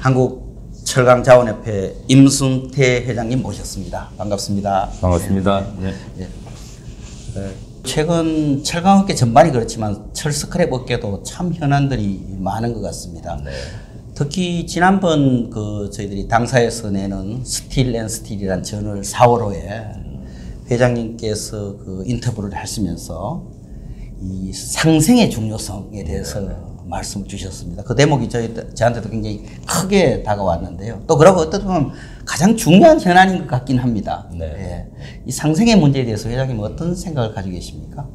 한국철강자원협회 임승태 회장님 모셨습니다. 반갑습니다. 반갑습니다. 네. 네. 최근 철강업계 전반이 그렇지만 철스크랩 업계도 참 현안들이 많은 것 같습니다. 네. 특히 지난번 저희들이 당사에서 내는 스틸앤스틸이라는 저널 4월호에 회장님께서 인터뷰를 하시면서 이 상생의 중요성에 대해서 말씀을 주셨습니다. 그 대목이 저한테도 굉장히 크게 다가왔는데요. 또 그러고 어떻게 보면 가장 중요한 현안인 것 같긴 합니다. 네. 예. 이 상생의 문제에 대해서 회장님 어떤 생각을 가지고 계십니까?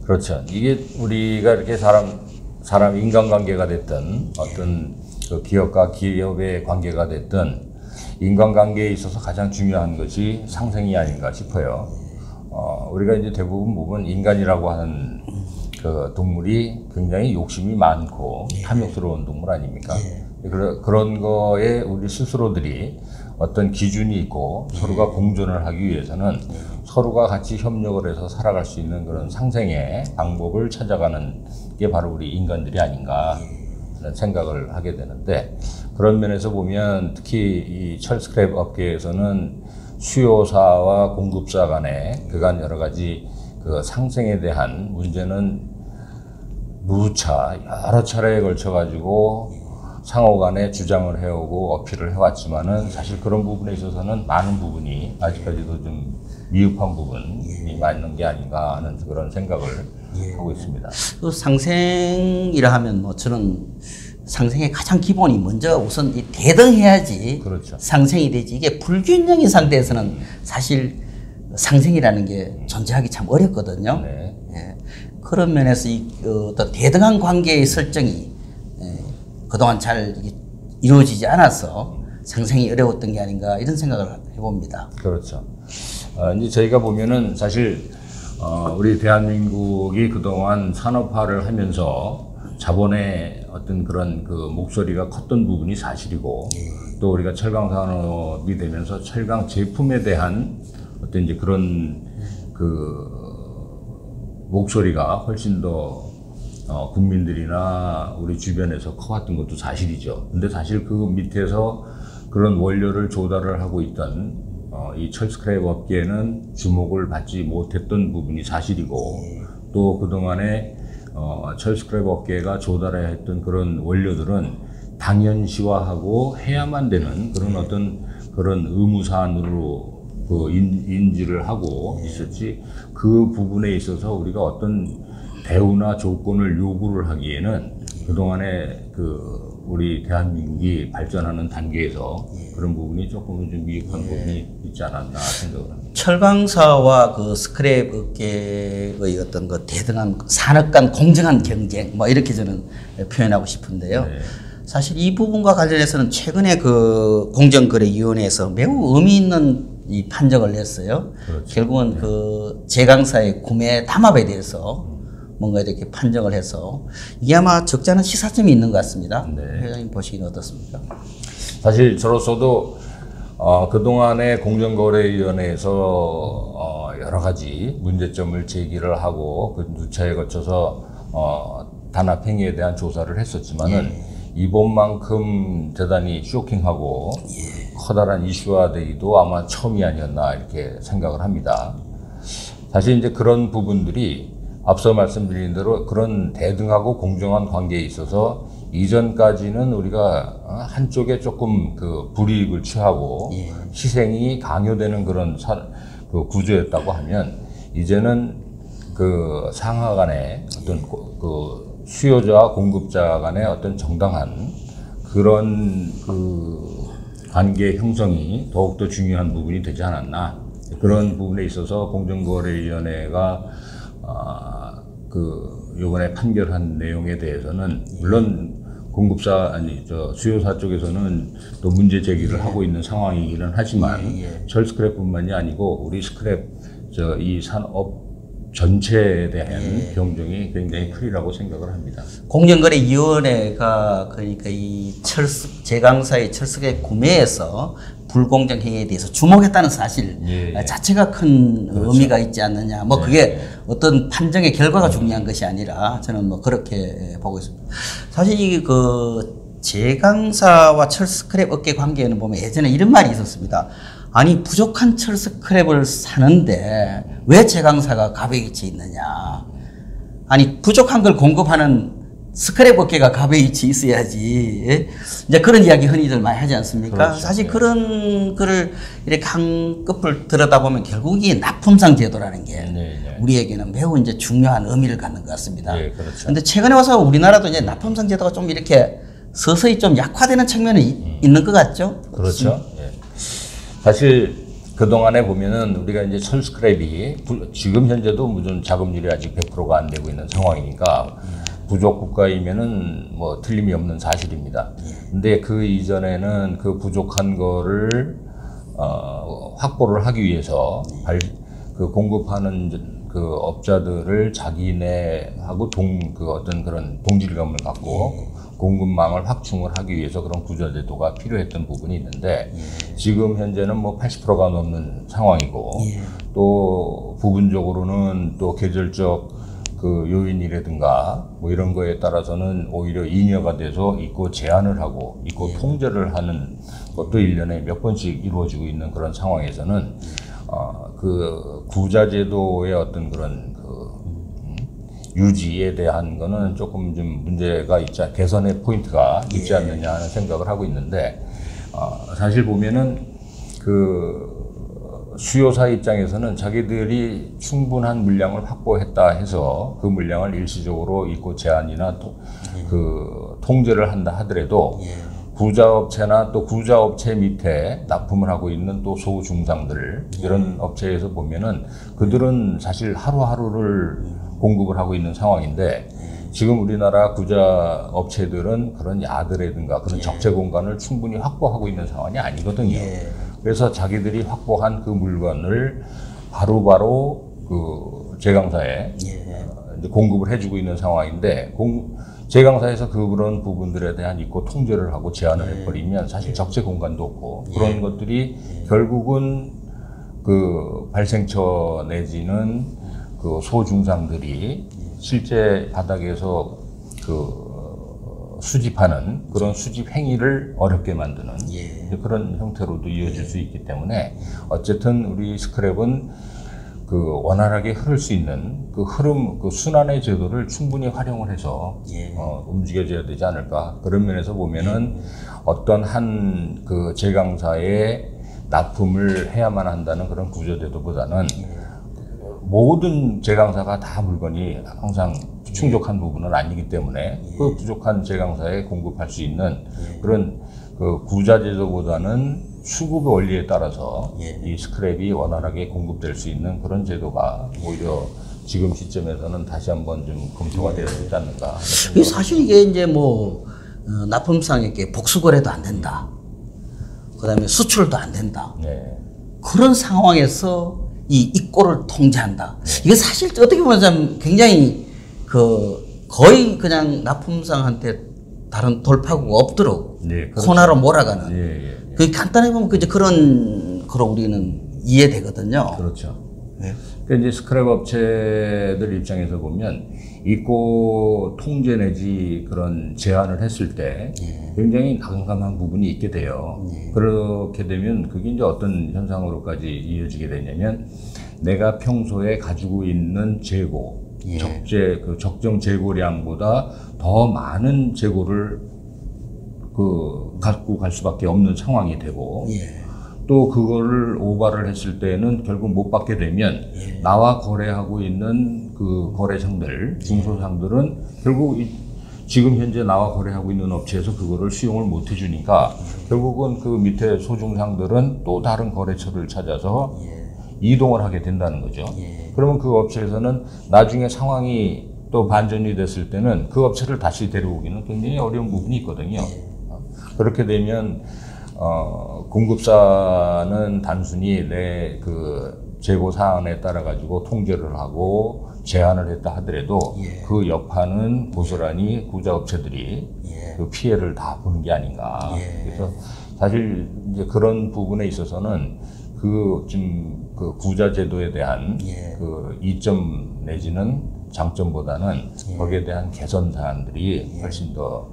그렇죠. 이게 우리가 이렇게 사람 인간관계가 됐든 어떤 그 기업과 기업의 관계가 됐든 인간관계에 있어서 가장 중요한 것이 상생이 아닌가 싶어요. 우리가 이제 대부분 보면 인간이라고 하는 그 동물이 굉장히 욕심이 많고 탐욕스러운 동물 아닙니까? 그런 거에 우리 스스로들이 어떤 기준이 있고 서로가 공존을 하기 위해서는 서로가 같이 협력을 해서 살아갈 수 있는 그런 상생의 방법을 찾아가는 게 바로 우리 인간들이 아닌가 하는 생각을 하게 되는데, 그런 면에서 보면 특히 이 철스크랩 업계에서는 수요사와 공급사 간에 그간 여러 가지 그 상생에 대한 문제는 누차 여러 차례에 걸쳐 가지고 상호 간에 주장을 해오고 어필을 해왔지만은 사실 그런 부분에 있어서는 많은 부분이 아직까지도 좀 미흡한 부분이 많은 게 아닌가 하는 그런 생각을 하고 있습니다. 그 상생이라 하면 저는 상생의 가장 기본이 먼저 우선 대등해야지 그렇죠. 상생이 되지. 이게 불균형인 상태에서는 사실 상생이라는 게 존재하기 참 어렵거든요. 네. 예. 그런 면에서 어떤 대등한 관계의 설정이 그동안 잘 이루어지지 않아서 상생이 어려웠던 게 아닌가 이런 생각을 해봅니다. 그렇죠. 이제 저희가 보면은 사실 우리 대한민국이 그동안 산업화를 하면서 자본의 어떤 그런 그 목소리가 컸던 부분이 사실이고, 또 우리가 철강 산업이 되면서 철강 제품에 대한 어떤 이제 그런 그 목소리가 훨씬 더 국민들이나 우리 주변에서 커왔던 것도 사실이죠. 근데 사실 그 밑에서 그런 원료를 조달을 하고 있던 이 철스크랩 업계에는 주목을 받지 못했던 부분이 사실이고, 또 그동안에 철스크랩 업계가 조달해야 했던 그런 원료들은 당연시화하고 해야만 되는 그런 어떤 그런 의무사안으로 인지를 하고 있었지, 그 부분에 있어서 우리가 어떤 대우나 조건을 요구를 하기에는 그동안에 우리 대한민국이 발전하는 단계에서 그런 부분이 조금은 좀 미흡한 부분이 있지 않았나 생각을 합니다. 철강사와 스크랩 업계의 어떤 대등한 산업 간 공정한 경쟁 이렇게 저는 표현하고 싶은데요. 네. 사실 이 부분과 관련해서는 최근에 공정거래위원회에서 매우 의미 있는 이 판정을 냈어요. 그렇죠. 결국은 제강사의 구매 담합에 대해서 뭔가 이렇게 판정을 해서 이게 아마 적지 않은 시사점이 있는 것 같습니다. 네. 회장님 보시기는 어떻습니까? 사실 저로서도 그동안에 공정거래위원회에서 여러 가지 문제점을 제기를 하고 그 누차에 거쳐서 단합행위에 대한 조사를 했었지만은 이번만큼 대단히 쇼킹하고 커다란 이슈화되기도 아마 처음이 아니었나 이렇게 생각을 합니다. 사실 이제 그런 부분들이 앞서 말씀드린 대로 그런 대등하고 공정한 관계에 있어서 이전까지는 우리가 한쪽에 조금 불이익을 취하고 희생이 강요되는 그런 구조였다고 하면, 이제는 상하 간의 어떤 수요자와 공급자 간의 어떤 정당한 그런 관계 형성이 더욱더 중요한 부분이 되지 않았나. 그런 부분에 있어서 공정거래위원회가 요번에 판결한 내용에 대해서는 물론 수요사 쪽에서는 또 문제 제기를 하고 있는 상황이기는 하지만 철스크랩뿐만이 아니고 우리 스크랩 이 산업 전체에 대한 경종이 굉장히 크리라고 생각을 합니다. 공정거래위원회가 그러니까 이 제강사의 철스크랩 구매에서 불공정 행위에 대해서 주목했다는 사실 자체가 큰 그렇죠. 의미가 있지 않느냐. 그게 어떤 판정의 결과가 중요한 것이 아니라 저는 그렇게 보고 있습니다. 사실 이 제강사와 철스크랩 업계 관계에는 보면 예전에 이런 말이 있었습니다. 아니 부족한 철스크랩을 사는데 왜 제강사가 갑의 위치에 있느냐. 아니 부족한 걸 공급하는 스크랩 업계가 갑의 위치에 있어야지. 예? 이제 그런 이야기 흔히들 많이 하지 않습니까? 그렇죠. 사실 그런 거를 이렇게 한꺼풀 들여다보면 결국 이게 납품상 제도라는 게 우리에게는 매우 이제 중요한 의미를 갖는 것 같습니다. 네, 그렇죠. 근데 최근에 와서 우리나라도 이제 납품상 제도가 좀 이렇게 서서히 좀 약화되는 측면이 있는 것 같죠? 그렇죠. 예. 사실 그동안에 보면은 우리가 이제 철스크랩이 지금 현재도 무슨 작업률이 아직 100%가 안 되고 있는 상황이니까 부족 국가이면은 뭐 틀림이 없는 사실입니다. 근데 그 이전에는 그 부족한 거를 확보를 하기 위해서 그 공급하는 그 업자들을 자기네하고 그 어떤 그런 동질감을 갖고 공급망을 확충을 하기 위해서 그런 구조제도가 필요했던 부분이 있는데 지금 현재는 뭐 80%가 넘는 상황이고 또 부분적으로는 또 계절적 그 요인이라든가 뭐 이런 거에 따라서는 오히려 잉여가 돼서 있고 제한을 하고 있고 통제를 하는 것도 1년에 몇 번씩 이루어지고 있는 그런 상황에서는 그 구자제도의 어떤 그런 유지에 대한 거는 조금 좀 문제가 개선의 포인트가 있지 않느냐 하는 생각을 하고 있는데, 사실 보면은 그 수요사 입장에서는 자기들이 충분한 물량을 확보했다 해서 그 물량을 일시적으로 있고 제한이나 그 통제를 한다 하더라도 구자업체나 또 구자업체 밑에 납품을 하고 있는 또 소중상들 이런 업체에서 보면은 그들은 사실 하루하루를 공급을 하고 있는 상황인데 지금 우리나라 구자 업체들은 그런 야드라든가 그런 적재 공간을 충분히 확보하고 있는 상황이 아니거든요. 그래서 자기들이 확보한 그 물건을 바로바로 그 제강사에 이제 공급을 해주고 있는 상황인데 제강사에서 그런 부분들에 대한 있고 통제를 하고 제한을 해버리면 사실 적재 공간도 없고 그런 것들이 결국은 그 발생처 내지는 그 소중상들이 실제 바닥에서 그 수집하는 그런 수집 행위를 어렵게 만드는 그런 형태로도 이어질 수 있기 때문에 어쨌든 우리 스크랩은 그 원활하게 흐를 수 있는 그 흐름, 그 순환의 제도를 충분히 활용을 해서 움직여져야 되지 않을까. 그런 면에서 보면은 어떤 한 그 제강사에 납품을 해야만 한다는 그런 구조제도보다는 모든 제강사가 다 물건이 항상 충족한 부분은 아니기 때문에 그 부족한 제강사에 공급할 수 있는 그런 그 구자제도보다는 수급의 원리에 따라서 이 스크랩이 원활하게 공급될 수 있는 그런 제도가 오히려 지금 시점에서는 다시 한번 좀 검토가 되어야 되지 않는가. 사실 이게 이제 뭐 납품상에게 복수거래도 안 된다. 그다음에 수출도 안 된다. 그런 상황에서 이 입고를 통제한다. 이게 사실 어떻게 보면 굉장히 거의 그냥 납품상한테 다른 돌파구가 없도록 그렇죠. 코너로 몰아가는. 그 간단히 보면 그런 거로 우리는 이해되거든요. 그렇죠. 그러니까 이제 스크랩 업체들 입장에서 보면 입고 통제 내지 그런 제한을 했을 때 굉장히 난감한 부분이 있게 돼요. 그렇게 되면 그게 이제 어떤 현상으로까지 이어지게 되냐면 내가 평소에 가지고 있는 재고, 그 적정 재고량보다 더 많은 재고를 갖고 갈 수밖에 없는 상황이 되고 또 그거를 오바를 했을 때는 결국 못 받게 되면 나와 거래하고 있는 그 거래상들, 중소상들은 결국 지금 현재 나와 거래하고 있는 업체에서 그거를 수용을 못 해주니까 결국은 그 밑에 소중상들은 또 다른 거래처를 찾아서 이동을 하게 된다는 거죠. 그러면 그 업체에서는 나중에 상황이 또 반전이 됐을 때는 그 업체를 다시 데려오기는 굉장히 어려운 부분이 있거든요. 그렇게 되면 공급사는 단순히 내 그 재고 사안에 따라 가지고 통제를 하고 제한을 했다 하더라도 그 여파는 고스란히 구자업체들이 그 피해를 다 보는 게 아닌가. 그래서 사실 이제 그런 부분에 있어서는 지금 그 구자제도에 대한 그 이점 내지는 장점보다는 거기에 대한 개선 사안들이 훨씬 더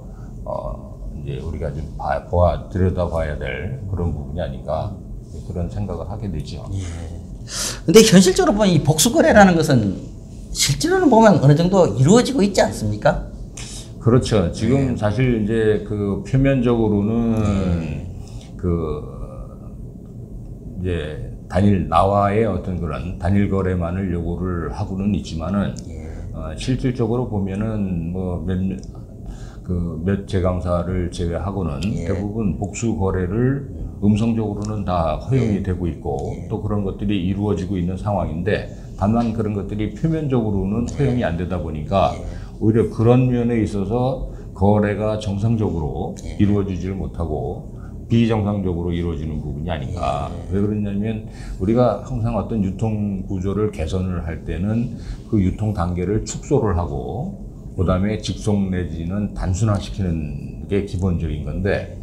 이제 우리가 좀 들여다봐야 될 그런 부분이 아닌가 그런 생각을 하게 되죠. 근데 현실적으로 보면 이 복수거래라는 것은 실제로는 보면 어느 정도 이루어지고 있지 않습니까? 그렇죠. 지금 사실 이제 그 표면적으로는 이제 나와의 어떤 그런 단일 거래만을 요구를 하고는 있지만은 실질적으로 보면은 뭐 몇 제강사를 제외하고는 대부분 복수 거래를 음성적으로는 다 허용이 되고 있고 또 그런 것들이 이루어지고 있는 상황인데 다만 그런 것들이 표면적으로는 허용이 안 되다 보니까 오히려 그런 면에 있어서 거래가 정상적으로 이루어지지를 못하고 비정상적으로 이루어지는 부분이 아닌가. 왜 그러냐면 우리가 항상 어떤 유통 구조를 개선을 할 때는 그 유통 단계를 축소를 하고 그다음에 직송 내지는 단순화시키는 게 기본적인 건데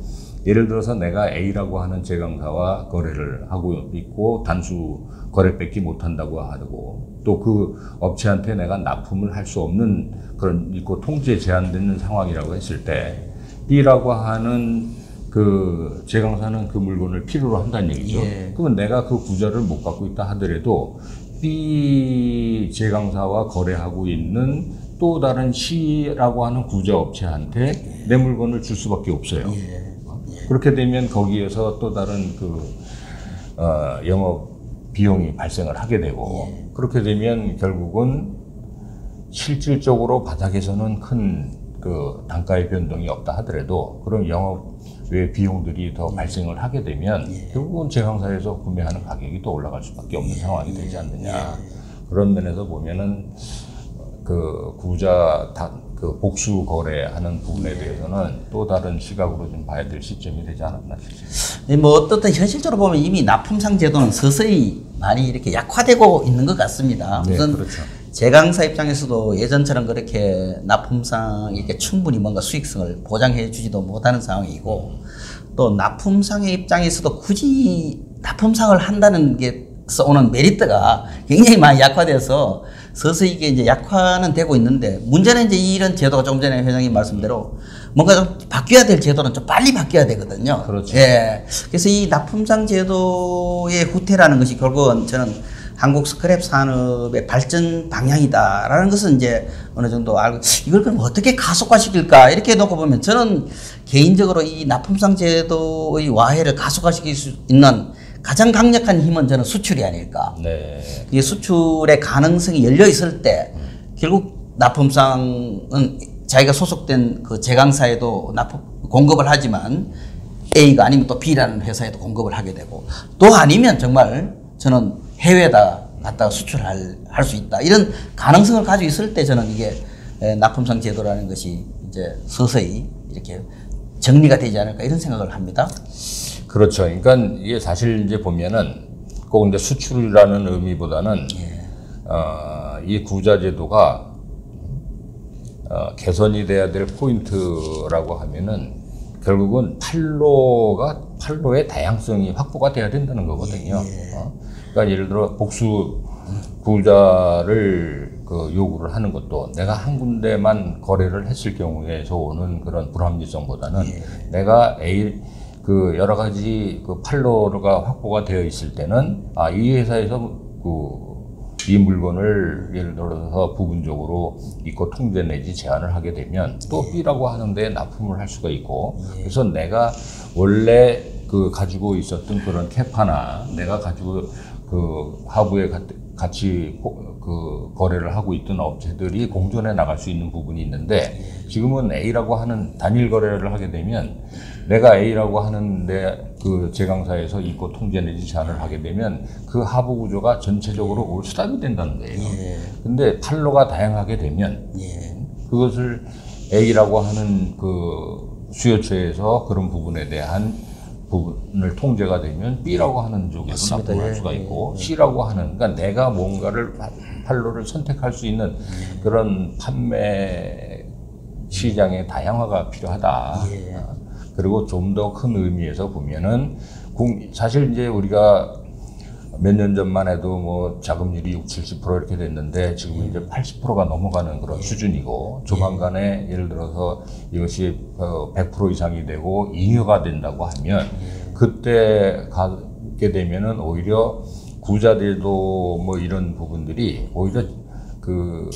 예를 들어서 내가 A라고 하는 제강사와 거래를 하고 있고 단수 거래밖에 못한다고 하고 또 그 업체한테 내가 납품을 할 수 없는 그런 있고 통제 제한되는 상황이라고 했을 때 B라고 하는 그 제강사는 그 물건을 필요로 한다는 얘기죠. 그러면 내가 그 구조를 못 갖고 있다 하더라도 B 제강사와 거래하고 있는 또 다른 C라고 하는 구조 업체한테 내 물건을 줄 수밖에 없어요. 그렇게 되면 거기에서 또 다른 영업 비용이 발생을 하게 되고 그렇게 되면 결국은 실질적으로 바닥에서는 큰 그 단가의 변동이 없다 하더라도 그런 영업외 비용들이 더 발생을 하게 되면 결국은 제강사에서 구매하는 가격이 또 올라갈 수밖에 없는 상황이 되지 않느냐. 그런 면에서 보면은 그 그 복수 거래하는 부분에 대해서는 또 다른 시각으로 좀 봐야 될 시점이 되지 않았나 싶습니다. 뭐 어떻든 현실적으로 보면 이미 납품상 제도는 서서히 많이 이렇게 약화되고 있는 것 같습니다. 우선 그렇죠. 제강사 입장에서도 예전처럼 그렇게 납품상 이렇게 충분히 뭔가 수익성을 보장해 주지도 못하는 상황이고 또 납품상의 입장에서도 굳이 납품상을 한다는 게 오는 메리트가 굉장히 많이 약화돼서 서서히 이게 이제 약화는 되고 있는데 문제는 이제 이런 제도가 좀 전에 회장님 말씀대로 뭔가 좀 바뀌어야 될 제도는 좀 빨리 바뀌어야 되거든요. 그렇죠. 그래서 이 납품상 제도의 후퇴라는 것이 결국은 저는 한국 스크랩 산업의 발전 방향이다라는 것은 이제 어느 정도 알고 이걸 그럼 어떻게 가속화시킬까 이렇게 놓고 보면 저는 개인적으로 이 납품상 제도의 와해를 가속화시킬 수 있는 가장 강력한 힘은 저는 수출이 아닐까. 이 수출의 가능성이 열려 있을 때 결국 납품상은 자기가 소속된 그 제강사에도 공급을 하지만 A가 아니면 또 B라는 회사에도 공급을 하게 되고 또 아니면 정말 저는 해외에다 갖다가 수출할 수 있다. 이런 가능성을 가지고 있을 때 저는 이게 납품상 제도라는 것이 이제 서서히 이렇게 정리가 되지 않을까 이런 생각을 합니다. 그렇죠. 그러니까 이게 사실 이제 보면은 꼭 이제 수출이라는 의미보다는 이 구자 제도가 개선이 돼야 될 포인트라고 하면은 결국은 판로의 다양성이 확보가 돼야 된다는 거거든요. 그러니까 예를 들어 복수 구자를 요구를 하는 것도 내가 한 군데만 거래를 했을 경우에서 오는 그런 불합리성보다는 내가 여러 가지 판로가 확보가 되어 있을 때는 이 회사에서 이 물건을 예를 들어서 부분적으로 입고 통제 내지 제한을 하게 되면 또 B라고 하는데 납품을 할 수가 있고 그래서 내가 원래 가지고 있었던 그런 캐파나 내가 가지고 하부에 같이 거래를 하고 있던 업체들이 공존해 나갈 수 있는 부분이 있는데 지금은 A라고 하는 단일 거래를 하게 되면 내가 A라고 하는데 그 제강사에서 입고 통제 내지 제한을 하게 되면 그 하부 구조가 전체적으로 올스탑이 된다는 거예요. 근데 판로가 다양하게 되면 그것을 A라고 하는 수요처에서 그런 부분에 대한 부분을 통제가 되면 B라고 하는 쪽에서 납품할 수가 있고 C라고 하는 그러니까 내가 뭔가를 판로를 선택할 수 있는 그런 판매 시장의 다양화가 필요하다. 그리고 좀 더 큰 의미에서 보면은 사실 이제 우리가 몇 년 전만 해도 뭐 자금률이 60, 70% 이렇게 됐는데 지금 이제 80%가 넘어가는 그런 수준이고 조만간에 예를 들어서 이것이 100% 이상이 되고 잉여가 된다고 하면 그때 가게 되면은 오히려 구자들도 뭐 이런 부분들이 오히려 그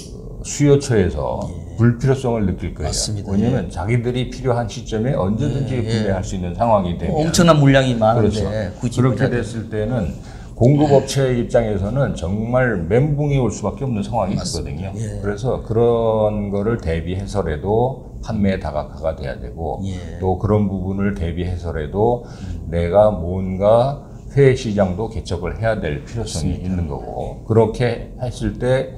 수요처에서 불필요성을 느낄 거예요. 맞습니다. 왜냐하면 자기들이 필요한 시점에 언제든지 구매할 수 있는 상황이 되면 엄청난 물량이 많은데 그렇죠. 굳이 그렇게 됐을 때는 공급업체 입장에서는 정말 멘붕이 올 수밖에 없는 상황이 있거든요. 그래서 그런 거를 대비해서라도 판매에 다각화가 돼야 되고 또 그런 부분을 대비해서라도 내가 뭔가 해외 시장도 개척을 해야 될 필요성이 있는 거고 그렇게 했을 때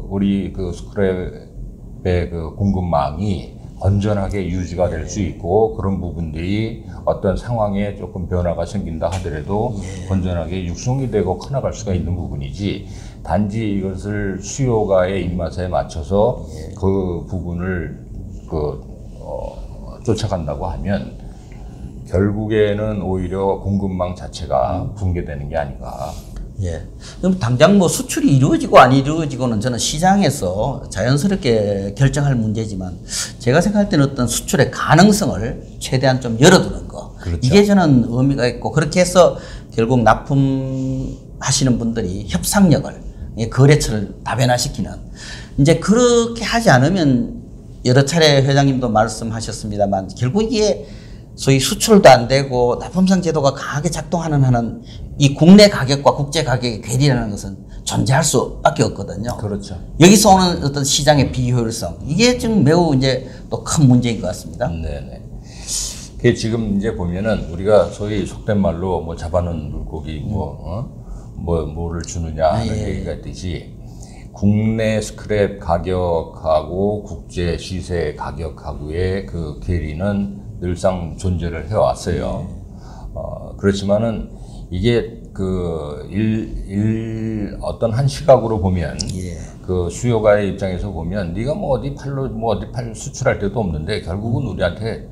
우리 스크랩의 공급망이 건전하게 유지가 될 수 있고 그런 부분들이 어떤 상황에 조금 변화가 생긴다 하더라도 건전하게 육성이 되고 커나갈 수가 있는 부분이지 단지 이것을 수요가의 입맛에 맞춰서 그 부분을 쫓아간다고 하면 결국에는 오히려 공급망 자체가 붕괴되는 게 아닌가. 그럼 당장 뭐 수출이 이루어지고 안 이루어지고는 저는 시장에서 자연스럽게 결정할 문제지만 제가 생각할 때는 어떤 수출의 가능성을 최대한 좀 열어두는 거. 그렇죠. 이게 저는 의미가 있고 그렇게 해서 결국 납품하시는 분들이 협상력을 거래처를 다변화시키는 이제 그렇게 하지 않으면 여러 차례 회장님도 말씀하셨습니다만 결국 이게 소위 수출도 안 되고 납품상 제도가 강하게 작동하는 한은 이 국내 가격과 국제 가격의 괴리라는 것은 존재할 수밖에 없거든요. 그렇죠. 여기서 오는 어떤 시장의 비효율성 이게 지금 매우 이제 또 큰 문제인 것 같습니다. 네네. 그 지금 이제 보면은 우리가 소위 속된 말로 뭐 잡아놓은 물고기 뭐를 주느냐 하는 얘기가 있듯이 국내 스크랩 가격하고 국제 시세 가격하고의 그 괴리는 늘상 존재를 해왔어요. 그렇지만은 이게 어떤 한 시각으로 보면 그 수요가의 입장에서 보면 네가 뭐 어디 수출할 데도 없는데 결국은 우리한테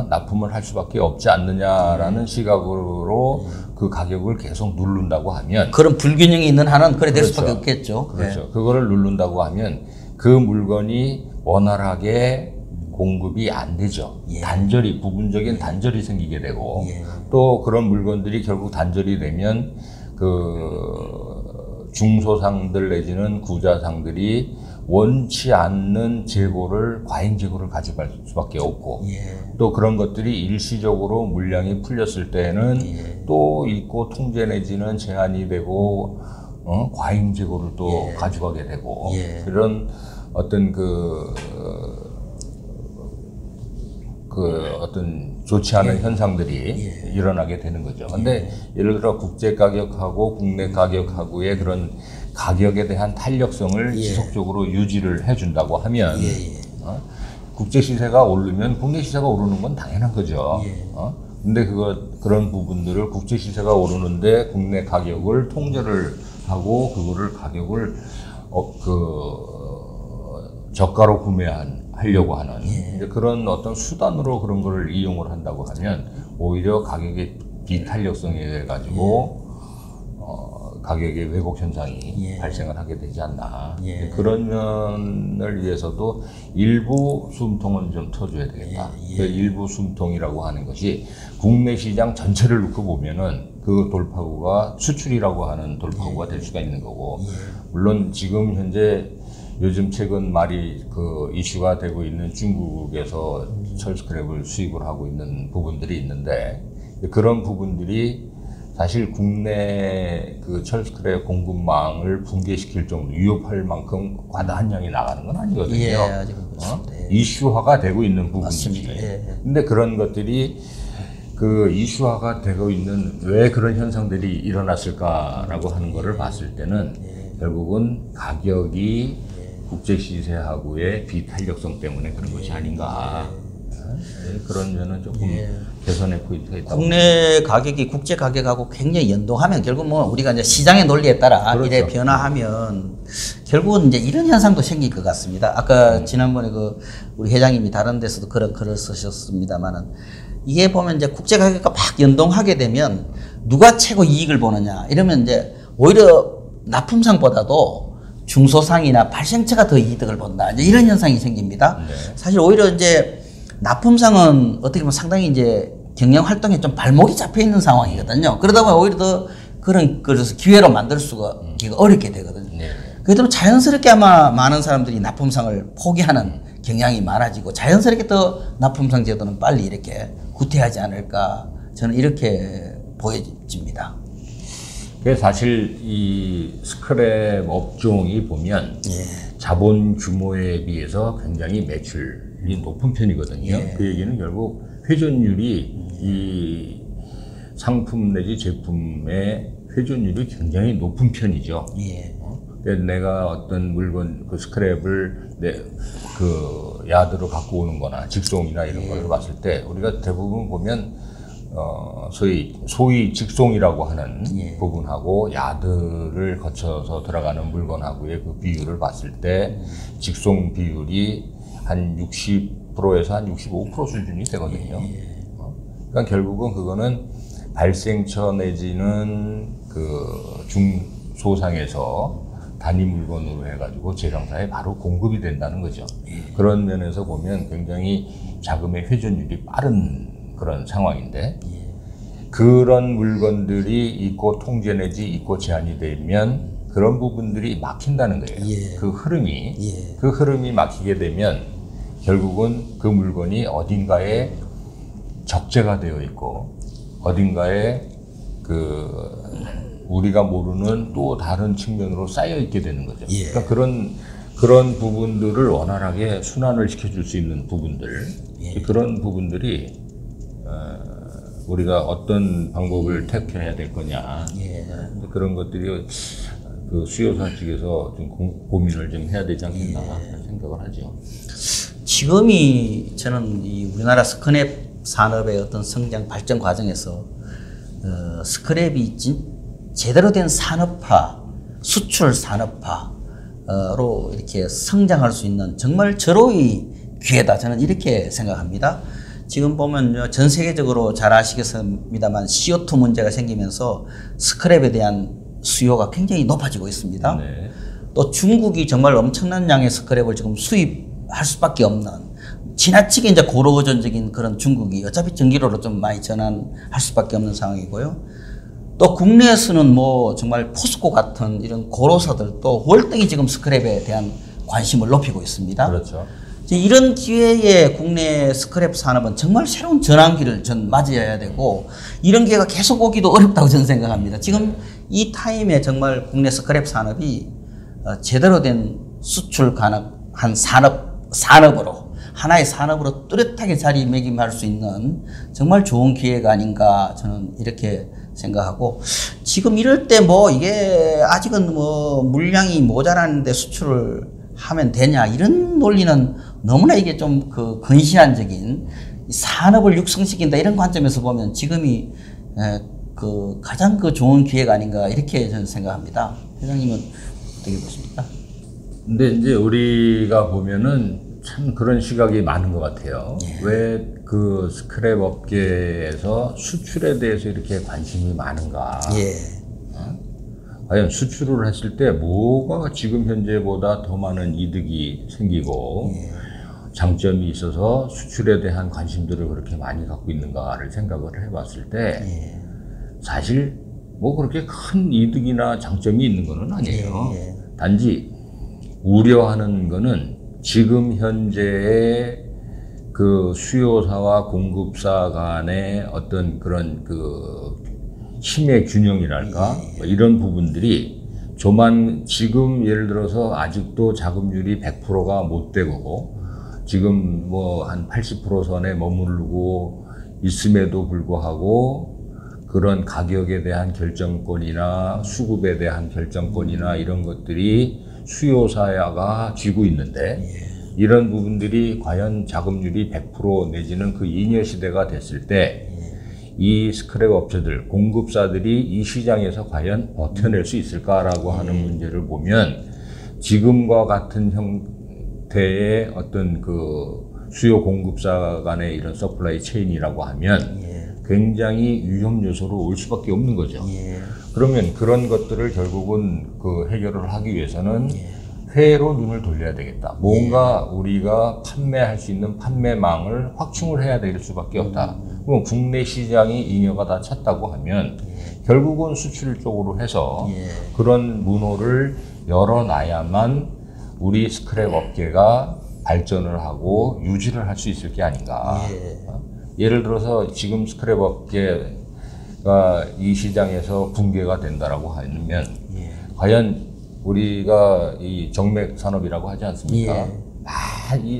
납품을 할 수밖에 없지 않느냐라는 시각으로 그 가격을 계속 누른다고 하면 그런 불균형이 있는 한은 그래 될 그렇죠. 수밖에 없겠죠. 그렇죠. 그거를 누른다고 하면 그 물건이 원활하게 공급이 안 되죠. 단절이, 부분적인 단절이 생기게 되고 또 그런 물건들이 결국 단절이 되면 그 중소상들 내지는 구자상들이 원치 않는 과잉 재고를 가져갈 수밖에 없고 또 그런 것들이 일시적으로 물량이 풀렸을 때는 또 있고 통제 내지는 제한이 되고 과잉 재고를 또 가져가게 되고 그런 어떤 어떤 좋지 않은 현상들이 일어나게 되는 거죠. 근데 예를 들어 국제 가격하고 국내 가격하고의 그런 가격에 대한 탄력성을 지속적으로 유지를 해준다고 하면 국제 시세가 오르면 국내 시세가 오르는 건 당연한 거죠. 근데 그런 부분들을 국제 시세가 오르는데 국내 가격을 통제를 하고 그거를 가격을 저가로 하려고 하는 이제 그런 어떤 수단으로 그런 걸 이용을 한다고 하면 오히려 가격의 비탄력성이 돼가지고 가격의 왜곡 현상이 발생을 하게 되지 않나. 그런 면을 위해서도 일부 숨통은 좀 터줘야 되겠다. 그 일부 숨통이라고 하는 것이 국내 시장 전체를 놓고 보면은 그 돌파구가 수출이라고 하는 돌파구가 될 수가 있는 거고 물론 지금 현재 요즘 최근 말이 이슈가 되고 있는 중국에서 철스크랩을 수입을 하고 있는 부분들이 있는데 그런 부분들이 사실 국내 철스크랩 공급망을 붕괴시킬 정도 위협할 만큼 과다한 양이 나가는 건 아니거든요. 이슈화가 되고 있는 부분이지. 근데 그런 것들이 이슈화가 되고 있는 왜 그런 현상들이 일어났을까라고 하는 거를 봤을 때는 결국은 가격이 국제 시세하고의 비탄력성 때문에 그런 것이 아닌가. 그런 면은 조금 개선의 포인트가 있다고. 국내 가격이 국제 가격하고 굉장히 연동하면 결국 뭐 우리가 이제 시장의 논리에 따라 그렇죠. 이래 변화하면 결국은 이제 이런 현상도 생길 것 같습니다. 아까 지난번에 우리 회장님이 다른 데서도 그런 글을 쓰셨습니다만은 이게 보면 이제 국제 가격과 막 연동하게 되면 누가 최고 이익을 보느냐 이러면 이제 오히려 납품상보다도 중소상이나 발생처가 더 이득을 본다. 이제 이런 현상이 생깁니다. 네. 사실 오히려 이제 납품상은 어떻게 보면 상당히 이제 경영 활동에 좀 발목이 잡혀 있는 상황이거든요. 그러다 보면 오히려 더 그런 그래서 기회로 만들 수가 어렵게 되거든요. 네. 그렇기 때문에 자연스럽게 아마 많은 사람들이 납품상을 포기하는 경향이 많아지고 자연스럽게 더 납품상 제도는 빨리 이렇게 구태하지 않을까 저는 이렇게 보여집니다. 사실 이 스크랩 업종이 보면 자본 규모에 비해서 굉장히 매출이 높은 편이거든요. 그 얘기는 결국 회전율이 이 상품 내지 제품의 회전율이 굉장히 높은 편이죠. 내가 어떤 물건 그 스크랩을 그 야드로 갖고 오는 거나 직송이나 이런 걸 봤을 때 우리가 대부분 보면 소위 직송이라고 하는 부분하고 야드를 거쳐서 들어가는 물건하고의 그 비율을 봤을 때 직송 비율이 한 60%에서 한 65% 수준이 되거든요. 그러니까 결국은 그거는 발생처 내지는 그 중소상에서 단위 물건으로 해가지고 제정사에 바로 공급이 된다는 거죠. 그런 면에서 보면 굉장히 자금의 회전율이 빠른 그런 상황인데 그런 물건들이 있고 통제 내지 있고 제한이 되면 그런 부분들이 막힌다는 거예요. 그 흐름이 막히게 되면 결국은 그 물건이 어딘가에 적재가 되어 있고 어딘가에 그 우리가 모르는 또 다른 측면으로 쌓여 있게 되는 거죠. 그러니까 그런 부분들을 원활하게 순환을 시켜줄 수 있는 부분들, 그런 부분들이 우리가 어떤 방법을 택해야 될 거냐. 그런 것들이 그 수요사 측에서 좀 고민을 좀 해야 되지 않겠나 생각을 하죠. 지금이 저는 이 우리나라 스크랩 산업의 어떤 성장 발전 과정에서 스크랩이 제대로 된 산업화, 수출 산업화로 이렇게 성장할 수 있는 정말 절호의 기회다. 저는 이렇게 생각합니다. 지금 보면 전 세계적으로 잘 아시겠습니다만 CO2 문제가 생기면서 스크랩에 대한 수요가 굉장히 높아지고 있습니다. 또 중국이 정말 엄청난 양의 스크랩을 지금 수입할 수밖에 없는 지나치게 이제 고로의존적인 그런 중국이 어차피 전기료로 좀 많이 전환할 수밖에 없는 상황이고요. 또 국내에서는 뭐 정말 포스코 같은 이런 고로사들도 월등히 지금 스크랩에 대한 관심을 높이고 있습니다. 그렇죠. 이런 기회에 국내 스크랩 산업은 정말 새로운 전환기를 전 맞이해야 되고 이런 기회가 계속 오기도 어렵다고 저는 생각합니다. 지금 이 타임에 정말 국내 스크랩 산업이 제대로 된 수출 가능한 산업으로 하나의 산업으로 뚜렷하게 자리매김할 수 있는 정말 좋은 기회가 아닌가 저는 이렇게 생각하고 지금 이럴 때 뭐 이게 아직은 뭐 물량이 모자라는데 수출을 하면 되냐 이런 논리는 너무나 이게 좀 그 근시안적인 산업을 육성시킨다 이런 관점에서 보면 지금이 그 가장 그 좋은 기회가 아닌가 이렇게 저는 생각합니다. 회장님은 어떻게 보십니까? 근데 이제 우리가 보면은 참 그런 시각이 많은 것 같아요. 왜 그 스크랩 업계에서 수출에 대해서 이렇게 관심이 많은가? 과연 수출을 했을 때 뭐가 지금 현재보다 더 많은 이득이 생기고 장점이 있어서 수출에 대한 관심들을 그렇게 많이 갖고 있는가를 생각을 해봤을 때 사실 뭐 그렇게 큰 이득이나 장점이 있는 거는 아니에요. 단지 우려하는 거는 지금 현재의 그 수요사와 공급사 간의 어떤 그런 그 힘의 균형이랄까 뭐 이런 부분들이 지금 예를 들어서 아직도 자금률이 100%가 못 되고 지금 뭐 한 80% 선에 머무르고 있음에도 불구하고 그런 가격에 대한 결정권이나 수급에 대한 결정권이나 이런 것들이 수요사가 쥐고 있는데 이런 부분들이 과연 자금률이 100% 내지는 그 잉여 시대가 됐을 때 이 스크랩 업체들, 공급사들이 이 시장에서 과연 버텨낼 수 있을까라고 하는 문제를 보면 지금과 같은 형태의 어떤 그 수요 공급사 간의 이런 서플라이 체인이라고 하면 굉장히 위험 요소로 올 수밖에 없는 거죠. 예. 그러면 그런 것들을 결국은 그 해결을 하기 위해서는 회로 눈을 돌려야 되겠다. 뭔가 우리가 판매할 수 있는 판매망을 확충을 해야 될 수밖에 없다. 그럼 국내 시장이 잉여가 다 찼다고 하면 결국은 수출 쪽으로 해서 그런 문호를 열어놔야만 우리 스크랩 업계가 발전을 하고 유지를 할 수 있을 게 아닌가. 예를 들어서 지금 스크랩 업계가 이 시장에서 붕괴가 된다라고 하면 과연 우리가 이 정맥 산업이라고 하지 않습니까?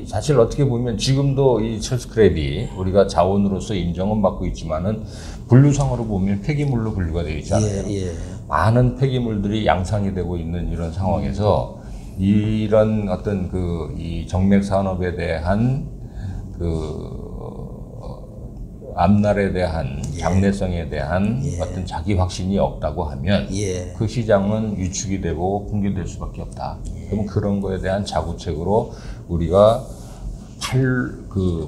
사실 어떻게 보면 지금도 이 철스크랩이 우리가 자원으로서 인정은 받고 있지만은 분류상으로 보면 폐기물로 분류가 되어 있잖아요. 많은 폐기물들이 양산이 되고 있는 이런 상황에서 이런 어떤 이 정맥 산업에 대한 앞날에 대한 장래성에 대한 어떤 자기 확신이 없다고 하면 그 시장은 위축이 되고 붕괴될 수밖에 없다. 그럼 그런 거에 대한 자구책으로 우리가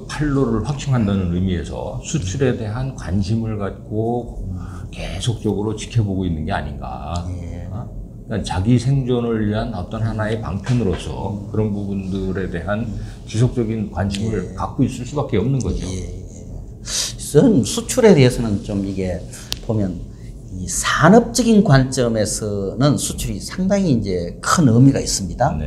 판로를 확충한다는 의미에서 수출에 대한 관심을 갖고 계속적으로 지켜보고 있는 게 아닌가. 그러니까 자기 생존을 위한 어떤 하나의 방편으로서 그런 부분들에 대한 지속적인 관심을 갖고 있을 수밖에 없는 거죠. 저는 수출에 대해서는 좀 이게 보면 이 산업적인 관점에서는 수출이 상당히 이제 큰 의미가 있습니다.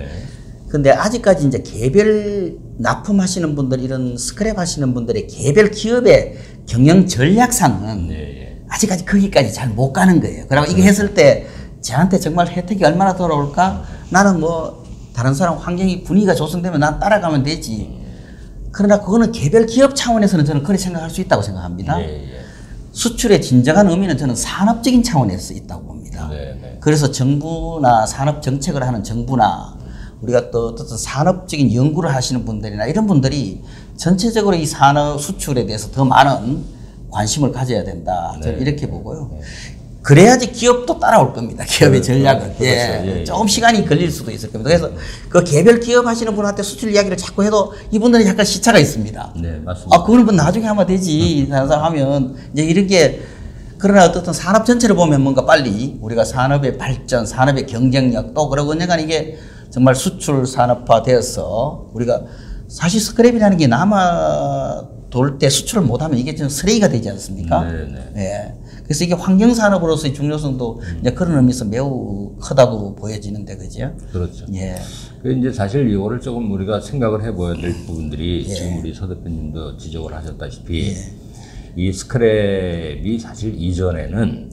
근데 아직까지 이제 개별 납품하시는 분들, 이런 스크랩 하시는 분들의 개별 기업의 경영 전략상은 아직까지 거기까지 잘 못 가는 거예요. 그리고 이게 했을 때 저한테 정말 혜택이 얼마나 돌아올까? 나는 뭐 다른 사람 환경이 분위기가 조성되면 난 따라가면 되지. 그러나 그거는 개별 기업 차원에서는 저는 그렇게 생각할 수 있다고 생각합니다. 수출의 진정한 의미는 저는 산업적인 차원에서 있다고 봅니다. 그래서 정부나 산업 정책을 하는 정부나 우리가 또 어떤 산업적인 연구를 하시는 분들이나 이런 분들이 전체적으로 이 산업 수출에 대해서 더 많은 관심을 가져야 된다. 저는 이렇게 보고요. 그래야지 기업도 따라올 겁니다. 기업의 전략은. 조금 시간이 걸릴 수도 있을 겁니다. 그래서 그 개별 기업 하시는 분한테 수출 이야기를 자꾸 해도 이분들은 약간 시차가 있습니다. 맞습니다. 그거는 뭐 나중에 하면 되지. 다른 사람 하면. 이제 이런 게, 그러나 어떤 산업 전체를 보면 뭔가 빨리 우리가 산업의 발전, 산업의 경쟁력 또 그러고 언젠가 이게 정말 수출 산업화 되어서 우리가 사실 스크랩이라는 게 남아 돌 때 수출을 못하면 이게 좀 쓰레기가 되지 않습니까? 그래서 이게 환경산업으로서의 중요성도 이제 그런 의미에서 매우 크다고 보여지는데, 그죠? 그렇죠. 이제 사실 이거를 조금 우리가 생각을 해봐야 될 부분들이 지금 우리 서 대표님도 지적을 하셨다시피 이 스크랩이 사실 이전에는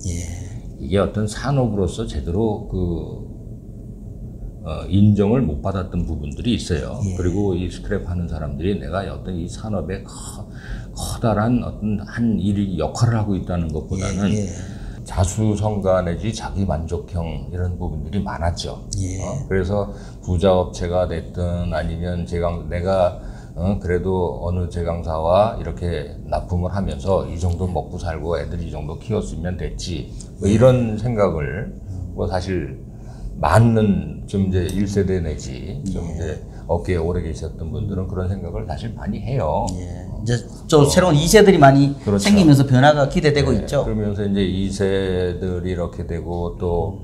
이게 어떤 산업으로서 제대로 인정을 못 받았던 부분들이 있어요. 그리고 이 스크랩 하는 사람들이 내가 어떤 이 산업에 커다란 어떤 한 일이 역할을 하고 있다는 것보다는 자수성가 내지 자기 만족형 이런 부분들이 많았죠. 그래서 부자업체가 됐든 아니면 내가 그래도 어느 제강사와 이렇게 납품을 하면서 이 정도 먹고 살고 애들 이 정도 키웠으면 됐지. 뭐 이런 생각을 뭐 사실 많은 좀 이제 1세대 내지 좀 이제 업계에 오래 계셨던 분들은 그런 생각을 사실 많이 해요. 이제 좀 새로운 2세들이 많이 생기면서 변화가 기대되고 있죠. 그러면서 이제 2세들이 이렇게 되고 또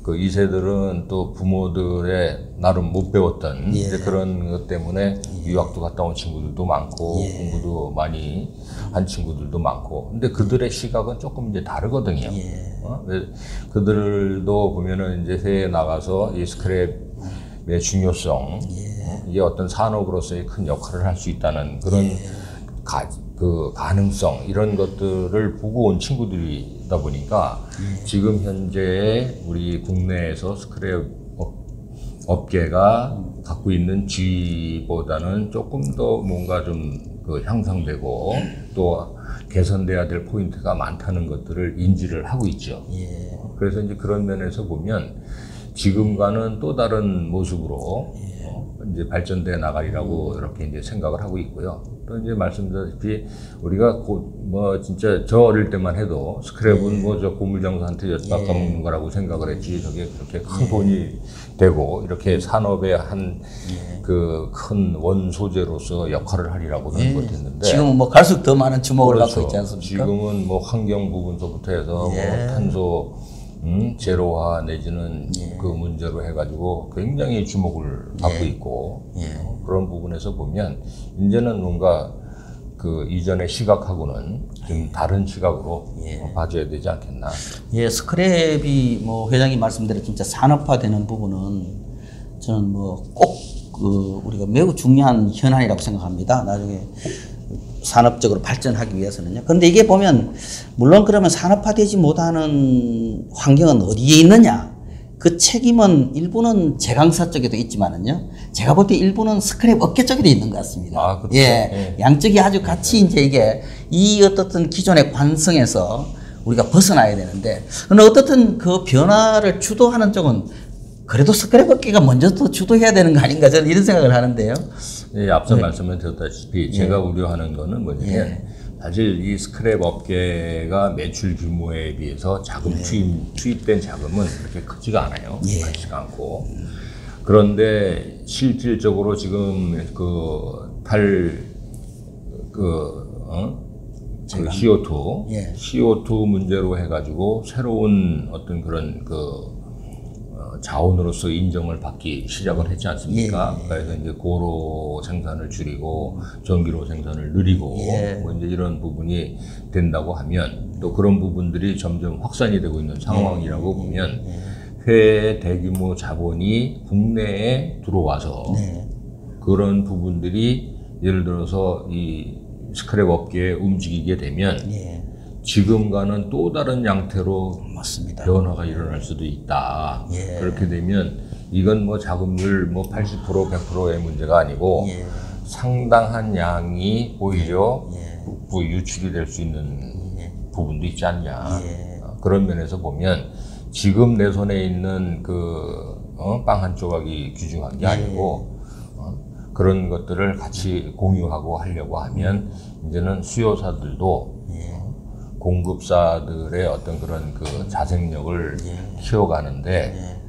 그 2세들은 또 부모들의 나름 못 배웠던 이제 그런 것 때문에 유학도 갔다 온 친구들도 많고 공부도 많이 한 친구들도 많고, 근데 그들의 시각은 조금 이제 다르거든요. 그들도 보면은 이제 해외에 나가서 이 스크랩의 중요성, 이게 어떤 산업으로서의 큰 역할을 할 수 있다는 그런 가능성, 이런 것들을 보고 온 친구들이다 보니까 지금 현재 우리 국내에서 스크랩 업계가 갖고 있는 지위보다는 조금 더 뭔가 좀 향상되고 또 개선돼야 될 포인트가 많다는 것들을 인지를 하고 있죠. 그래서 이제 그런 면에서 보면 지금과는 또 다른 모습으로 이제 발전돼 나가리라고 이렇게 이제 생각을 하고 있고요. 또 이제 말씀드렸다시피 우리가 곧 뭐 진짜 저 어릴 때만 해도 스크랩은 뭐 저 고물장사한테 엿바꿔 먹는 거라고 생각을 했지 저게 그렇게 큰 돈이 되고 이렇게 산업의 한 그 큰 원소재로서 역할을 하리라고는 못했는데 지금은 뭐 갈수록 더 많은 주목을 그렇죠. 받고 있지 않습니까? 지금은 뭐 환경 부분서부터 해서 뭐 탄소 제로화 내지는 그 문제로 해가지고 굉장히 주목을 받고 있고 그런 부분에서 보면 이제는 뭔가 그 이전의 시각하고는 좀 다른 시각으로 봐줘야 되지 않겠나. 예, 스크랩이 뭐 회장님 말씀대로 진짜 산업화되는 부분은 저는 뭐 꼭 그 우리가 매우 중요한 현안이라고 생각합니다. 나중에 산업적으로 발전하기 위해서는요. 그런데 이게 보면 물론 그러면 산업화되지 못하는 환경은 어디에 있느냐? 그 책임은 일부는 제강사 쪽에도 있지만은요. 제가 볼 때 일부는 스크랩 업계 쪽에도 있는 것 같습니다. 아, 그렇죠. 예, 양쪽이 아주 같이 이제 이게 이 어떻든 기존의 관성에서 우리가 벗어나야 되는데, 근데 어떻든 그 변화를 주도하는 쪽은 그래도 스크랩 업계가 먼저 또 주도해야 되는 거 아닌가 저는 이런 생각을 하는데요. 예, 앞서 말씀을 드렸다시피 제가 우려하는 거는 뭐냐면 사실 이 스크랩 업계가 매출 규모에 비해서 자금 투입된 자금은 그렇게 크지가 않아요. 많지가 않고. 그런데 실질적으로 지금 그 CO2, CO2 문제로 해가지고 새로운 어떤 그런 자원으로서 인정을 받기 시작을 했지 않습니까? 그래서 이제 고로 생산을 줄이고 전기로 생산을 늘리고 뭐 이제 이런 부분이 된다고 하면 또 그런 부분들이 점점 확산이 되고 있는 상황이라고 보면 해외 대규모 자본이 국내에 들어와서 그런 부분들이 예를 들어서 이 스크랩 업계에 움직이게 되면 지금과는 또 다른 양태로 맞습니다. 변화가 일어날 수도 있다. 그렇게 되면 이건 뭐 자금률 뭐 80% 100%의 문제가 아니고 상당한 양이 오히려 북부 유출이 될 수 있는 부분도 있지 않냐. 그런 면에서 보면 지금 내 손에 있는 빵 한 조각이 귀중한 게 아니고 그런 것들을 같이 공유하고 하려고 하면 이제는 수요사들도 공급사들의 어떤 그런 그 자생력을 키워가는데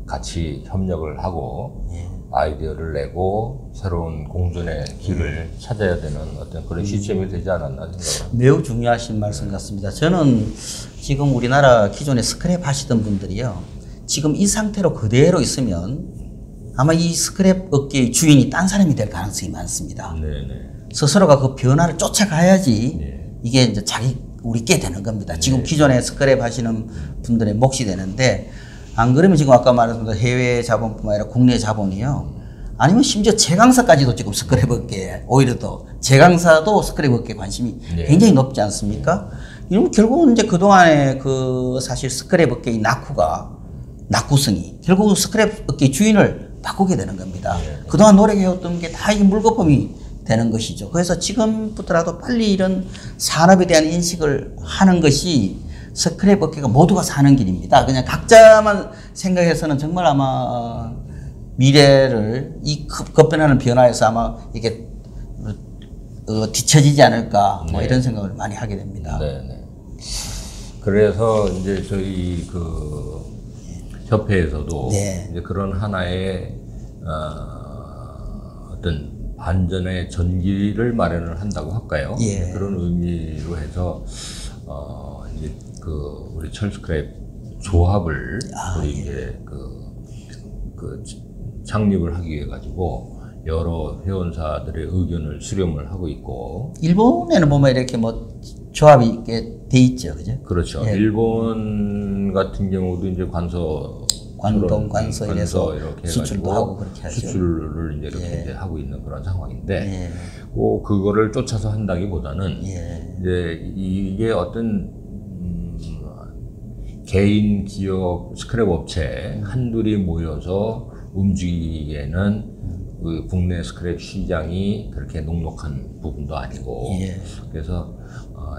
같이 협력을 하고 아이디어를 내고 새로운 공존의 길을 찾아야 되는 어떤 그런 시점이 되지 않았나 생각합니다. 매우 중요하신 말씀 같습니다. 저는 지금 우리나라 기존에 스크랩 하시던 분들이요. 지금 이 상태로 그대로 있으면 아마 이 스크랩 업계의 주인이 딴 사람이 될 가능성이 많습니다. 스스로가 그 변화를 쫓아가야지 이게 이제 우리께 되는 겁니다. 지금 기존에 스크랩 하시는 분들의 몫이 되는데 안 그러면 지금 아까 말했던 해외 자본뿐만 아니라 국내 자본이요. 아니면 심지어 제강사까지도 지금 스크랩 업계에 오히려 더 제강사도 스크랩 업계에 관심이 굉장히 높지 않습니까? 이러면 결국은 이제 그동안에 사실 스크랩 업계의 낙후성이 결국은 스크랩 업계의 주인을 바꾸게 되는 겁니다. 그동안 노력해왔던 게 다 이게 물거품이 되는 것이죠. 그래서 지금부터라도 빨리 이런 산업에 대한 인식을 하는 것이 스크랩 업계가 모두가 사는 길입니다. 그냥 각자만 생각해서는 정말 아마 미래를 이 급변하는 변화에서 아마 이게 뒤처지지 않을까 뭐 이런 생각을 많이 하게 됩니다. 그래서 이제 저희 협회에서도 이제 그런 하나의 어떤 반전의 전기를 마련을 한다고 할까요? 그런 의미로 해서 이제 우리 철스크랩 조합을 우리 이제 창립을 하기 위해 가지고 여러 회원사들의 의견을 수렴을 하고 있고. 일본에는 보면 이렇게 뭐 조합이 이렇게 돼 있죠, 그죠? 그렇죠. 일본 같은 경우도 이제 관서 이래서 이렇게 수출도 하고 그렇게 하죠. 수출을 이제 이렇게 이제 하고 있는 그런 상황인데, 그거를 쫓아서 한다기보다는 이제 이게 어떤 개인 기업 스크랩 업체 한둘이 모여서 움직이기에는 그 국내 스크랩 시장이 그렇게 녹록한 부분도 아니고, 그래서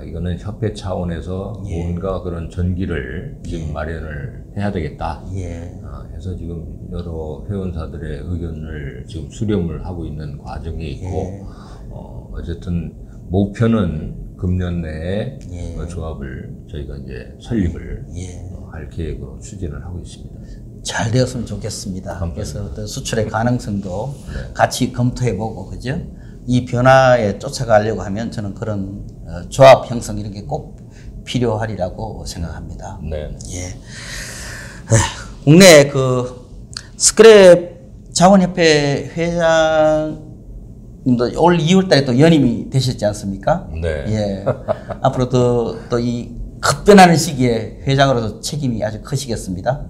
이거는 협회 차원에서 뭔가 그런 전기를 지금 마련을 해야 되겠다. 해서 지금 여러 회원사들의 의견을 지금 수렴을 하고 있는 과정에 있고, 어쨌든 목표는 금년 내에 조합을 저희가 이제 설립을 할 계획으로 추진을 하고 있습니다. 잘 되었으면 좋겠습니다. 감사합니다. 그래서 어떤 수출의 가능성도 같이 검토해보고, 그죠? 이 변화에 쫓아가려고 하면 저는 그런 조합 형성 이런 게 꼭 필요하리라고 생각합니다. 네. 예. 국내 그 스크랩 자원협회 회장님도 올 2월 달에 또 연임이 되셨지 않습니까? 네. 예. 앞으로도 또 이 급변하는 시기에 회장으로서 책임이 아주 크시겠습니다.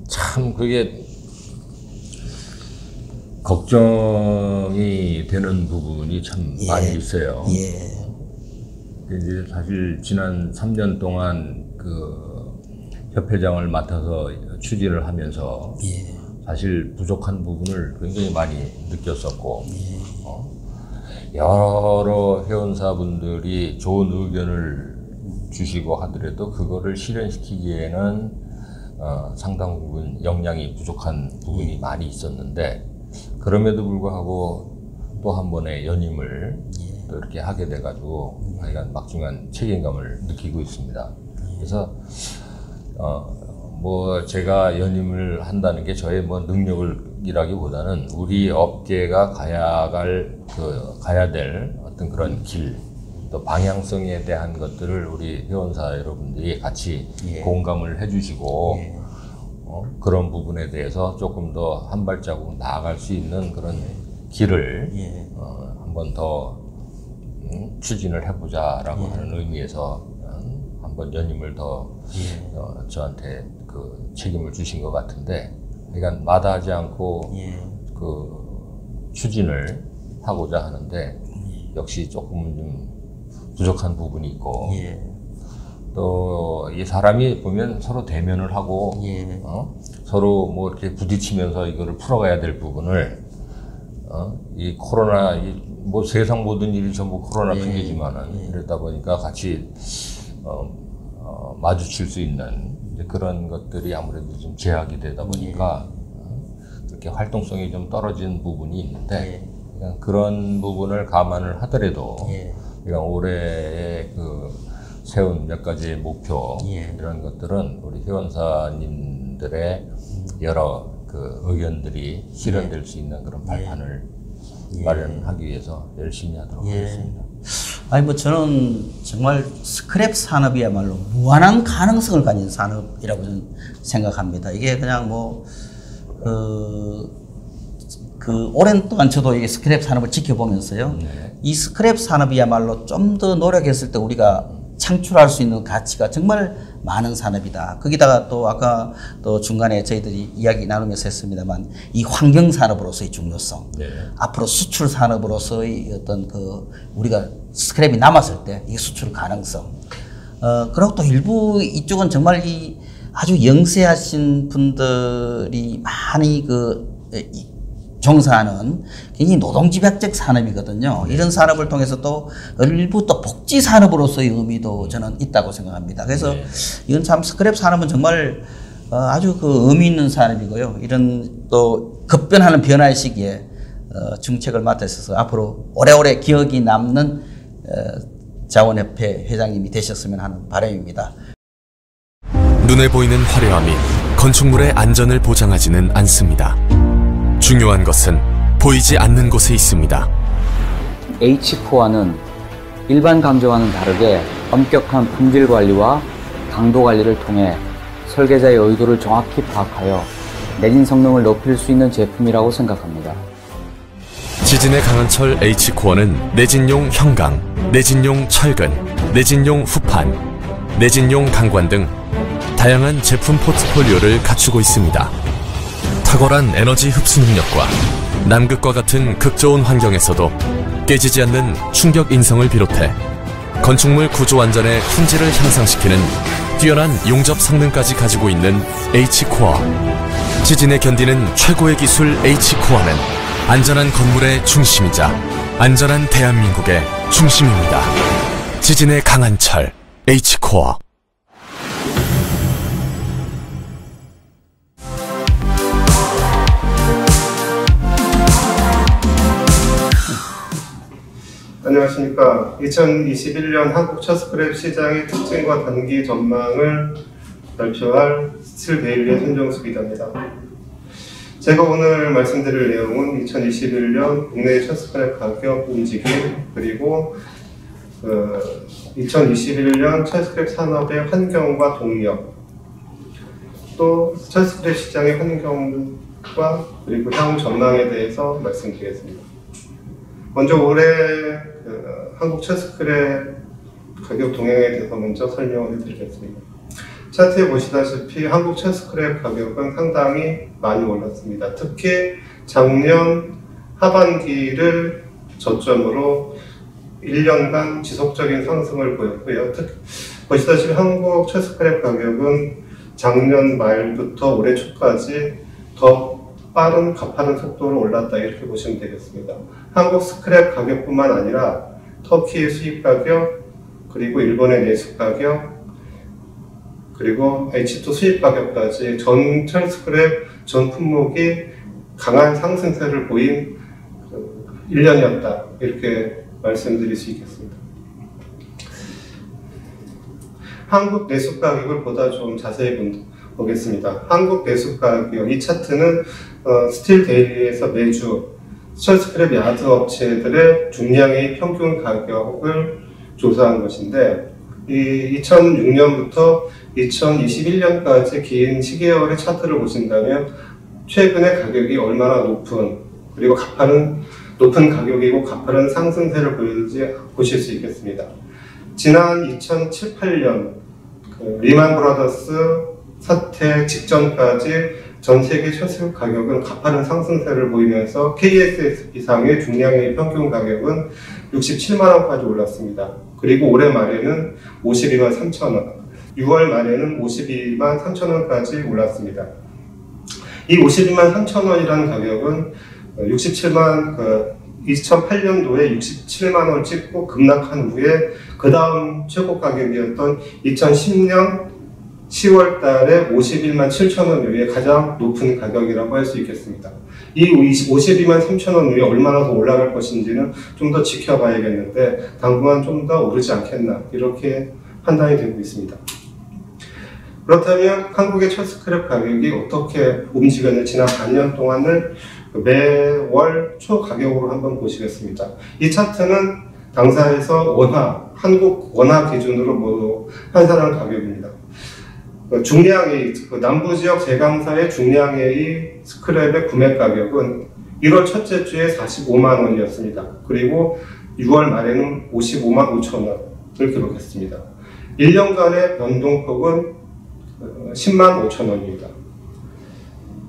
참 그게 걱정이 되는 부분이 참 많이 있어요. 예. 이제 사실 지난 3년 동안 그 협회장을 맡아서 추진을 하면서 사실 부족한 부분을 굉장히 많이 느꼈었고, 여러 회원사분들이 좋은 의견을 주시고 하더라도 그거를 실현시키기에는 상당 부분 역량이 부족한 부분이 많이 있었는데, 그럼에도 불구하고 또 한 번의 연임을 또 이렇게 하게 돼가지고 하여간 막중한 책임감을 느끼고 있습니다. 그래서 뭐 제가 연임을 한다는 게 저의 뭐 능력이라기보다는 우리 업계가 가야 될 어떤 그런 길, 또 방향성에 대한 것들을 우리 회원사 여러분들이 같이 공감을 해주시고 그런 부분에 대해서 조금 더 한 발자국 나아갈 수 있는 그런 길을 한 번 더 추진을 해보자라고 하는 의미에서 한번 연임을 더 저한테 그 책임을 주신 것 같은데, 그러니까 마다하지 않고 그 추진을 하고자 하는데 역시 조금은 좀 부족한 부분이 있고, 또 이 사람이 보면 서로 대면을 하고 서로 뭐 이렇게 부딪히면서 이거를 풀어가야 될 부분을 이 코로나 뭐 세상 모든 일이 전부 코로나 핑계지만은 이러다 보니까 같이 마주칠 수 있는 그런 것들이 아무래도 좀 제약이 되다 보니까 그렇게 활동성이 좀 떨어진 부분이 있는데, 그런 부분을 감안을 하더라도 그러니까 올해의 그 세운 몇 가지의 목표 이런 것들은 우리 회원사님들의 여러 그 의견들이 실현될 수 있는 그런 발판을 마련하기 위해서 열심히 하도록 하겠습니다. 아니 뭐 저는 정말 스크랩 산업이야말로 무한한 가능성을 가진 산업이라고 저는 생각합니다. 이게 그냥 뭐 그 오랜 동안 저도 이 스크랩 산업을 지켜보면서요. 이 스크랩 산업이야말로 좀 더 노력했을 때 우리가 창출할 수 있는 가치가 정말 많은 산업이다. 거기다가 또 아까 또 중간에 저희들이 이야기 나누면서 했습니다만 이 환경 산업으로서의 중요성, 앞으로 수출 산업으로서의 어떤 그 우리가 스크랩이 남았을 때 이 수출 가능성, 그리고 또 일부 이쪽은 정말 이 아주 영세하신 분들이 많이 종사하는 굉장히 노동집약적 산업이거든요. 이런 산업을 통해서 또 일부 또 복지 산업으로서의 의미도 저는 있다고 생각합니다. 그래서 이건 참 스크랩 산업은 정말 아주 그 의미 있는 산업이고요. 이런 또 급변하는 변화의 시기에 정책을 맡아 있어서 앞으로 오래오래 기억이 남는 자원협회 회장님이 되셨으면 하는 바람입니다. 눈에 보이는 화려함이 건축물의 안전을 보장하지는 않습니다. 중요한 것은 보이지 않는 곳에 있습니다. H코어는 일반 감정와는 다르게 엄격한 품질 관리와 강도 관리를 통해 설계자의 의도를 정확히 파악하여 내진 성능을 높일 수 있는 제품이라고 생각합니다. 지진에 강한 철 H코어는 내진용 형강, 내진용 철근, 내진용 후판, 내진용 강관 등 다양한 제품 포트폴리오를 갖추고 있습니다. 탁월한 에너지 흡수 능력과 남극과 같은 극저온 환경에서도 깨지지 않는 충격 인성을 비롯해 건축물 구조 안전의 품질을 향상시키는 뛰어난 용접 성능까지 가지고 있는 H코어. 지진에 견디는 최고의 기술 H코어는 안전한 건물의 중심이자 안전한 대한민국의 중심입니다. 지진에 강한 철 H코어. 안녕하십니까. 2021년 한국 첫 스크랩 시장의 특징과 단기 전망을 발표할 스틸 데일리의 손정수 기자입니다. 제가 오늘 말씀드릴 내용은 2021년 국내 첫 스크랩 가격 움직임, 그리고 2021년 첫 스크랩 산업의 환경과 동력, 또 첫 스크랩 시장의 환경과 그리고 향후 전망에 대해서 말씀드리겠습니다. 먼저 올해 한국 첫 스크랩 가격 동향에 대해서 먼저 설명을 해드리겠습니다. 차트에 보시다시피 한국 첫 스크랩 가격은 상당히 많이 올랐습니다. 특히 작년 하반기를 저점으로 1년간 지속적인 상승을 보였고요. 보시다시피 한국 첫 스크랩 가격은 작년 말부터 올해 초까지 더 빠른 가파른 속도로 올랐다, 이렇게 보시면 되겠습니다. 한국 스크랩 가격뿐만 아니라 터키의 수입 가격, 그리고 일본의 내수 가격, 그리고 H2 수입 가격까지 전 철 스크랩 전 품목이 강한 상승세를 보인 1년이었다, 이렇게 말씀드릴 수 있겠습니다. 한국 내수 가격을 보다 좀 자세히 보겠습니다. 한국 내수 가격, 이 차트는 스틸 데일리에서 매주 철 스크랩 야드 업체들의 중량의 평균 가격을 조사한 것인데, 이 2006년부터 2021년까지 긴 시계열의 차트를 보신다면 최근의 가격이 얼마나 그리고 높은 가격이고 가파른 상승세를 보이는지 보실 수 있겠습니다. 지난 2007, 8년 리만 브라더스 사태 직전까지 전 세계 첫 스크랩 가격은 가파른 상승세를 보이면서 KSS 이상의 중량의 평균 가격은 67만 원까지 올랐습니다. 그리고 올해 말에는 52만 3천 원, 6월 말에는 52만 3천 원까지 올랐습니다. 이 52만 3천 원이라는 가격은 2008년도에 67만 원을 찍고 급락한 후에 그 다음 최고 가격이었던 2010년 10월 달에 51만 7천 원 이후에 가장 높은 가격이라고 할 수 있겠습니다. 이 52만 3천 원 이후에 얼마나 더 올라갈 것인지는 좀 더 지켜봐야겠는데, 당분간 좀 더 오르지 않겠나, 이렇게 판단이 되고 있습니다. 그렇다면 한국의 첫 스크랩 가격이 어떻게 움직였는지 지난 반년 동안을 매월 초 가격으로 한번 보시겠습니다. 이 차트는 당사에서 한국 원화 기준으로 모두 환산한 가격입니다. 중량A, 남부지역 제강사의 중량A 스크랩의 구매 가격은 1월 첫째 주에 45만 원이었습니다. 그리고 6월 말에는 55만 5천 원을 기록했습니다. 1년간의 변동폭은 10만 5천 원입니다.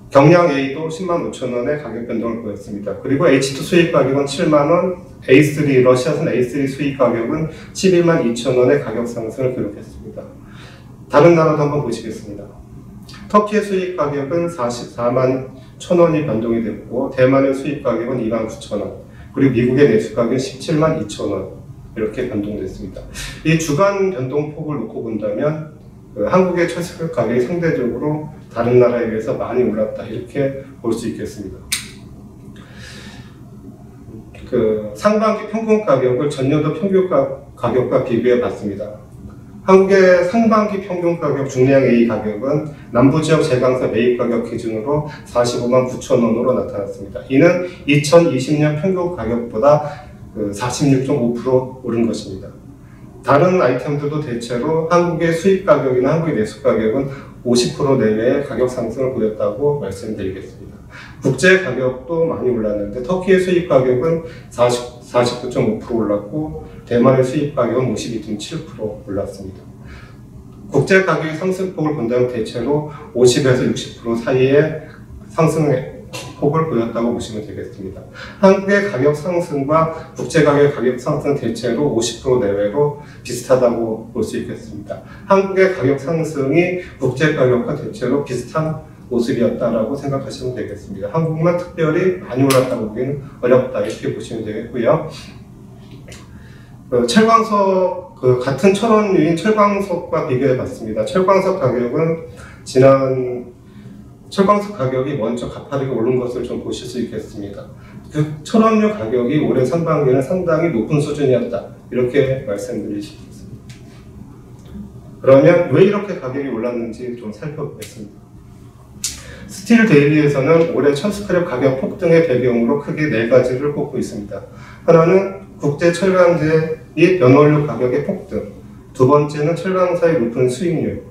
경량 A도 10만 5천 원의 가격 변동을 보였습니다. 그리고 H2 수입 가격은 7만 원, A3, 러시아산 A3 수입 가격은 11만 2천 원의 가격 상승을 기록했습니다. 다른 나라도 한번 보시겠습니다. 터키의 수입 가격은 44만 1천 원이 변동이 됐고, 대만의 수입 가격은 2만 9천 원, 그리고 미국의 내수 가격은 17만 2천 원, 이렇게 변동됐습니다. 이 주간 변동폭을 놓고 본다면 한국의 첫 스크랩 가격이 상대적으로 다른 나라에 비해서 많이 올랐다, 이렇게 볼 수 있겠습니다. 상반기 평균 가격을 전년도 평균 가격과 비교해 봤습니다. 한국의 상반기 평균 가격 중량 A 가격은 남부지역 제강사 매입 가격 기준으로 45만 9천 원으로 나타났습니다. 이는 2020년 평균 가격보다 46.5% 오른 것입니다. 다른 아이템들도 대체로 한국의 수입 가격이나 한국의 내수 가격은 50% 내외의 가격 상승을 보였다고 말씀드리겠습니다. 국제 가격도 많이 올랐는데, 터키의 수입 가격은 49.5% 올랐고, 대만의 수입 가격은 52.7% 올랐습니다. 국제 가격의 상승폭을 본다면 대체로 50에서 60% 사이의 상승의 폭을 보였다고 보시면 되겠습니다. 한국의 가격 상승과 국제 가격 상승 대체로 50% 내외로 비슷하다고 볼 수 있겠습니다. 한국의 가격 상승이 국제 가격과 대체로 비슷한 모습이었다라고 생각하시면 되겠습니다. 한국만 특별히 많이 올랐다고 보기는 어렵다, 이렇게 보시면 되겠고요. 철광석, 같은 철원유인 철광석과 비교해 봤습니다. 철광석 가격은 철광석 가격이 먼저 가파르게 오른 것을 좀 보실 수 있겠습니다. 철원료 가격이 올해 상반기에는 상당히 높은 수준이었다. 이렇게 말씀드릴 수 있습니다. 그러면 왜 이렇게 가격이 올랐는지 좀 살펴보겠습니다. 스틸 데일리에서는 올해 천스크랩 가격 폭등의 배경으로 크게 4가지를 꼽고 있습니다. 하나는 국제 철강제 및 연원료 가격의 폭등, 두 번째는 철강사의 높은 수익률,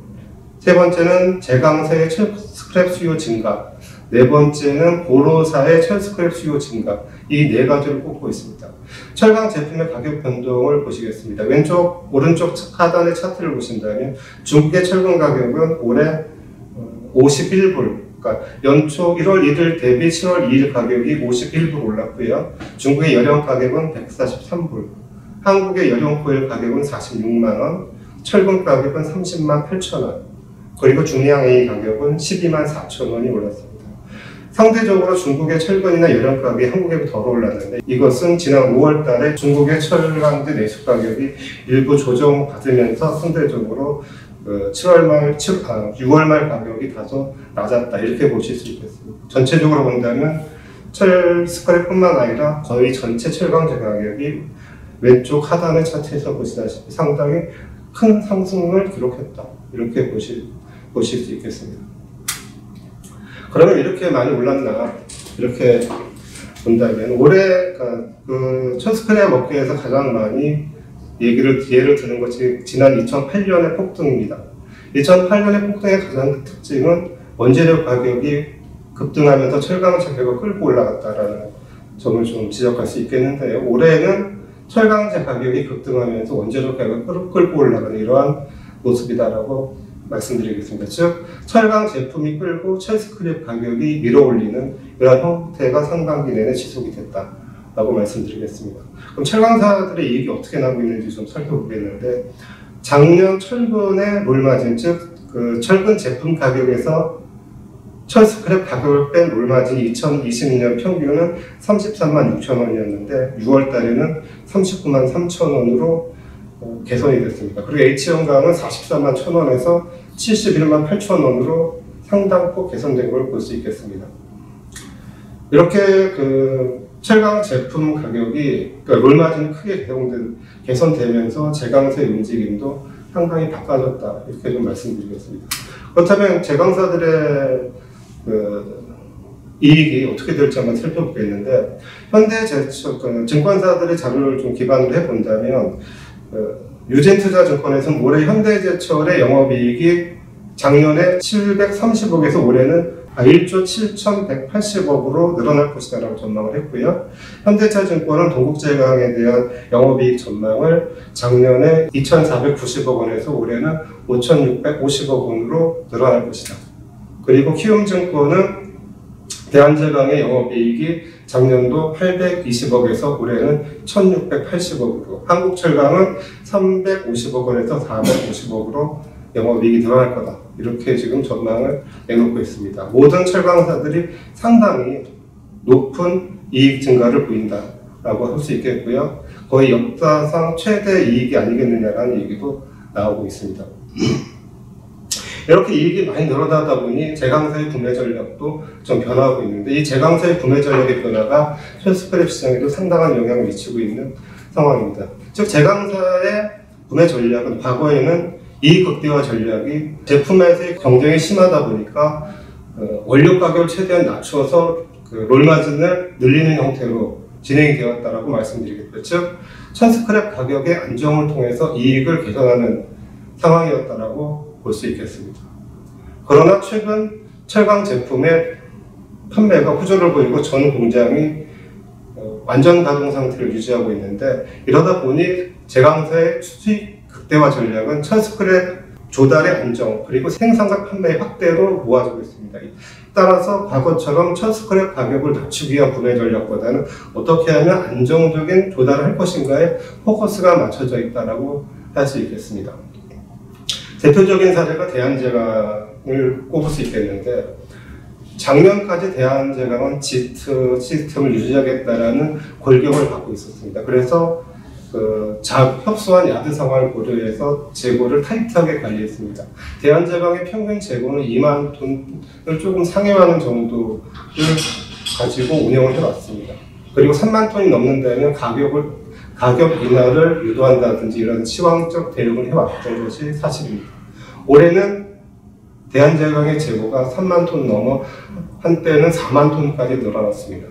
세 번째는 제강사의 철스크랩 수요 증가, 네 번째는 보로사의 철스크랩 수요 증가, 이 4가지를 꼽고 있습니다. 철강 제품의 가격 변동을 보시겠습니다. 오른쪽 하단의 차트를 보신다면 중국의 철강 가격은 올해 51불, 그러니까 연초 1월 1일 대비 7월 2일 가격이 51불 올랐고요. 중국의 열형 가격은 143불, 한국의 열형 코일 가격은 46만원, 철근 가격은 30만 8천원, 그리고 중량 A 가격은 12만 4천원이 올랐습니다. 상대적으로 중국의 철근이나 열형 가격이 한국에 더 올랐는데, 이것은 지난 5월 달에 중국의 철강제 내수 가격이 일부 조정받으면서 상대적으로 6월 말 가격이 다소 낮았다, 이렇게 보실 수 있겠습니다. 전체적으로 본다면 철 스크랩뿐만 아니라 거의 전체 철강제 가격이 왼쪽 하단의 차트에서 보시다시피 상당히 큰 상승을 기록했다, 이렇게 보실 수 있겠습니다. 그러면 이렇게 많이 올랐나, 이렇게 본다면 올해 그 철스크랩 업계에서 가장 많이 예를 드는 것이 지난 2008년의 폭등입니다. 2008년의 폭등의 가장 큰 특징은 원재료 가격이 급등하면서 철강제 가격을 끌고 올라갔다라는 점을 좀 지적할 수 있겠는데요. 올해는 철강제 가격이 급등하면서 원재료 가격을 끌고 올라가는 이러한 모습이다라고 말씀드리겠습니다. 즉, 철강 제품이 끌고 철스크랩 가격이 밀어올리는 이러한 형태가 상반기 내내 지속이 됐다라고 말씀드리겠습니다. 그럼 철강사들의 이익이 어떻게 나고 있는지 좀 살펴보겠는데, 작년 철근의 롤마진, 즉 그 철근 제품 가격에서 철스크랩 가격을 뺀 롤마진이 2022년 평균은 33만 6천 원이었는데 6월 달에는 39만 3천 원으로 개선이 됐습니다. 그리고 H형강은 44만 1천 원에서 71만 8천 원으로 상당폭 개선된 걸 볼 수 있겠습니다. 이렇게 그 철강 제품 가격이, 그러니까 롤마진이 크게 개선되면서 제강사의 움직임도 상당히 바꿔졌다, 이렇게 좀 말씀드리겠습니다. 그렇다면 제강사들의 이익이 어떻게 될지 한번 살펴보겠는데, 증권사들의 자료를 좀 기반으로 해본다면 유진투자증권에서는 올해 현대제철의 영업이익이 작년에 730억에서 올해는 1조 7,180억으로 늘어날 것이다 라고 전망을 했고요. 현대차증권은 동국제강에 대한 영업이익 전망을 작년에 2,490억 원에서 올해는 5,650억 원으로 늘어날 것이다. 그리고 키움증권은 대한제강의 영업이익이 작년도 820억에서 올해는 1,680억으로, 한국철강은 350억 원에서 450억으로 영업이익이 늘어날 거다, 이렇게 지금 전망을 내놓고 있습니다. 모든 철강사들이 상당히 높은 이익 증가를 보인다라고 할 수 있겠고요. 거의 역사상 최대 이익이 아니겠느냐라는 얘기도 나오고 있습니다. 이렇게 이익이 많이 늘어나다 보니 제강사의 구매 전략도 좀 변화하고 있는데, 이 제강사의 구매 전략의 변화가 철스크랩 시장에도 상당한 영향을 미치고 있는 상황입니다. 즉, 제강사의 구매 전략은 과거에는 이익 극대화 전략이 제품에서의 경쟁이 심하다 보니까 원료 가격을 최대한 낮춰서 롤마진을 늘리는 형태로 진행이 되었다라고 말씀드리겠고요. 즉, 천스크랩 가격의 안정을 통해서 이익을 개선하는 상황이었다라고 볼 수 있겠습니다. 그러나 최근 철강 제품의 판매가 후조를 보이고 전 공장이 완전 가동 상태를 유지하고 있는데, 이러다 보니 제강사의 수익 극대화 전략은 천스크랩 조달의 안정, 그리고 생산과 판매의 확대로 모아지고 있습니다. 따라서 과거처럼 천스크랩 가격을 낮추기 위한 구매 전략보다는 어떻게 하면 안정적인 조달을 할 것인가에 포커스가 맞춰져 있다고 할 수 있겠습니다. 대표적인 사례가 대한제강을 꼽을 수 있겠는데, 작년까지 대한제강은 지트 시스템을 유지하겠다라는 골격을 갖고 있었습니다. 그래서 협소한 야드 상황을 고려해서 재고를 타이트하게 관리했습니다. 대한제강의 평균 재고는 2만 톤을 조금 상회하는 정도를 가지고 운영을 해왔습니다. 그리고 3만 톤이 넘는 데는 가격 인하를 유도한다든지 이런 시황적 대응을 해왔던 것이 사실입니다. 올해는 대한제강의 재고가 3만 톤 넘어 한때는 4만 톤까지 늘어났습니다.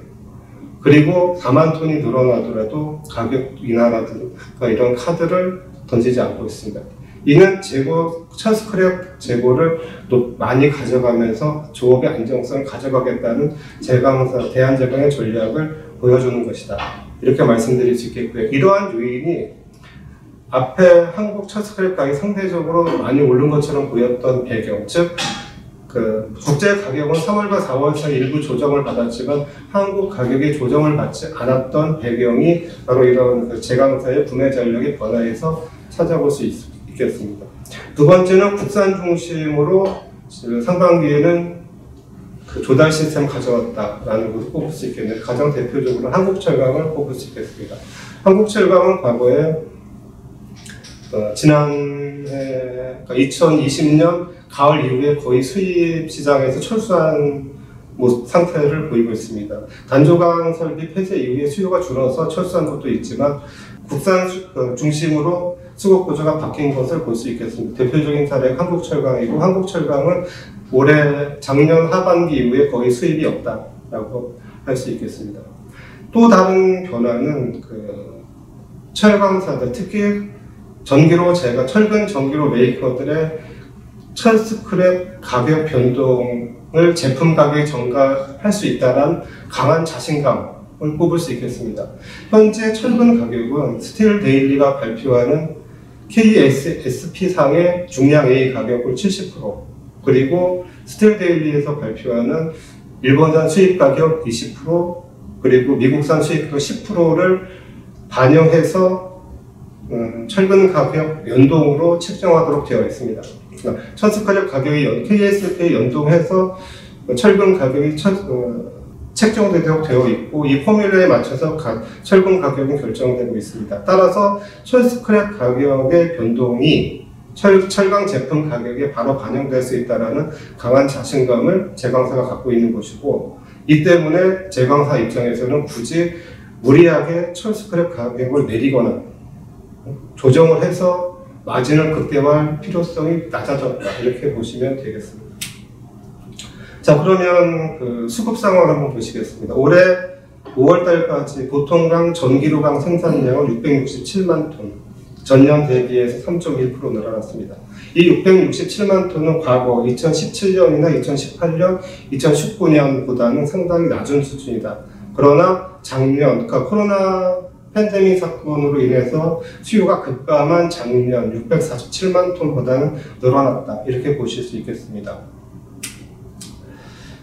그리고 4만 톤이 늘어나더라도 가격 인하라든가 이런 카드를 던지지 않고 있습니다. 이는 첫 스크랩 재고를 많이 가져가면서 조업의 안정성을 가져가겠다는 대한제강의 전략을 보여주는 것이다. 이렇게 말씀드릴 수 있겠고요. 이러한 요인이 앞에 한국 첫 스크랩 가격이 상대적으로 많이 오른 것처럼 보였던 배경, 즉 국제 가격은 3월과 4월 사이 일부 조정을 받았지만 한국 가격이 조정을 받지 않았던 배경이 바로 이런 제강사의 구매 전략의 변화에서 찾아볼 수 있겠습니다. 두 번째는 국산 중심으로 상반기에는 조달 시스템 가져왔다라는 것을 꼽을 수 있겠는데, 가장 대표적으로 한국철강을 꼽을 수 있겠습니다. 한국철강은 과거에 지난해 2020년 가을 이후에 거의 수입 시장에서 철수한 상태를 보이고 있습니다. 단조강 설비 폐쇄 이후에 수요가 줄어서 철수한 것도 있지만 국산 중심으로 수급 구조가 바뀐 것을 볼 수 있겠습니다. 대표적인 사례가 한국철강이고, 한국철강은 작년 하반기 이후에 거의 수입이 없다라고 할 수 있겠습니다. 또 다른 변화는 철강사들, 특히 철근 전기로 메이커들의 철 스크랩 가격 변동을 제품 가격에 전가할 수 있다는 강한 자신감을 꼽을 수 있겠습니다. 현재 철근 가격은 스틸 데일리가 발표하는 KSP상의 중량 A 가격을 70%, 그리고 스틸 데일리에서 발표하는 일본산 수입 가격 20%, 그리고 미국산 수입 가격 10%를 반영해서 철근 가격 연동으로 책정하도록 되어 있습니다. 첫 스크랩 가격이 KSP에 연동해서 철근 가격이 책정되도록 되어 있고, 이 포뮬러에 맞춰서 철근 가격은 결정되고 있습니다. 따라서 철 스크랩 가격의 변동이 철강 제품 가격에 바로 반영될 수 있다는 강한 자신감을 제강사가 갖고 있는 것이고, 이 때문에 제강사 입장에서는 굳이 무리하게 철 스크랩 가격을 내리거나 조정을 해서 마진을 극대화할 필요성이 낮아졌다, 이렇게 보시면 되겠습니다. 자, 그러면 수급 상황을 한번 보시겠습니다. 올해 5월달까지 보통강 전기료강 생산량은 667만 톤, 전년 대비해서 3.1% 늘어났습니다. 이 667만 톤은 과거 2017년이나 2018년, 2019년보다는 상당히 낮은 수준이다. 그러나 작년, 코로나 팬데믹 사건으로 인해서 수요가 급감한 작년 647만 톤보다는 늘어났다, 이렇게 보실 수 있겠습니다.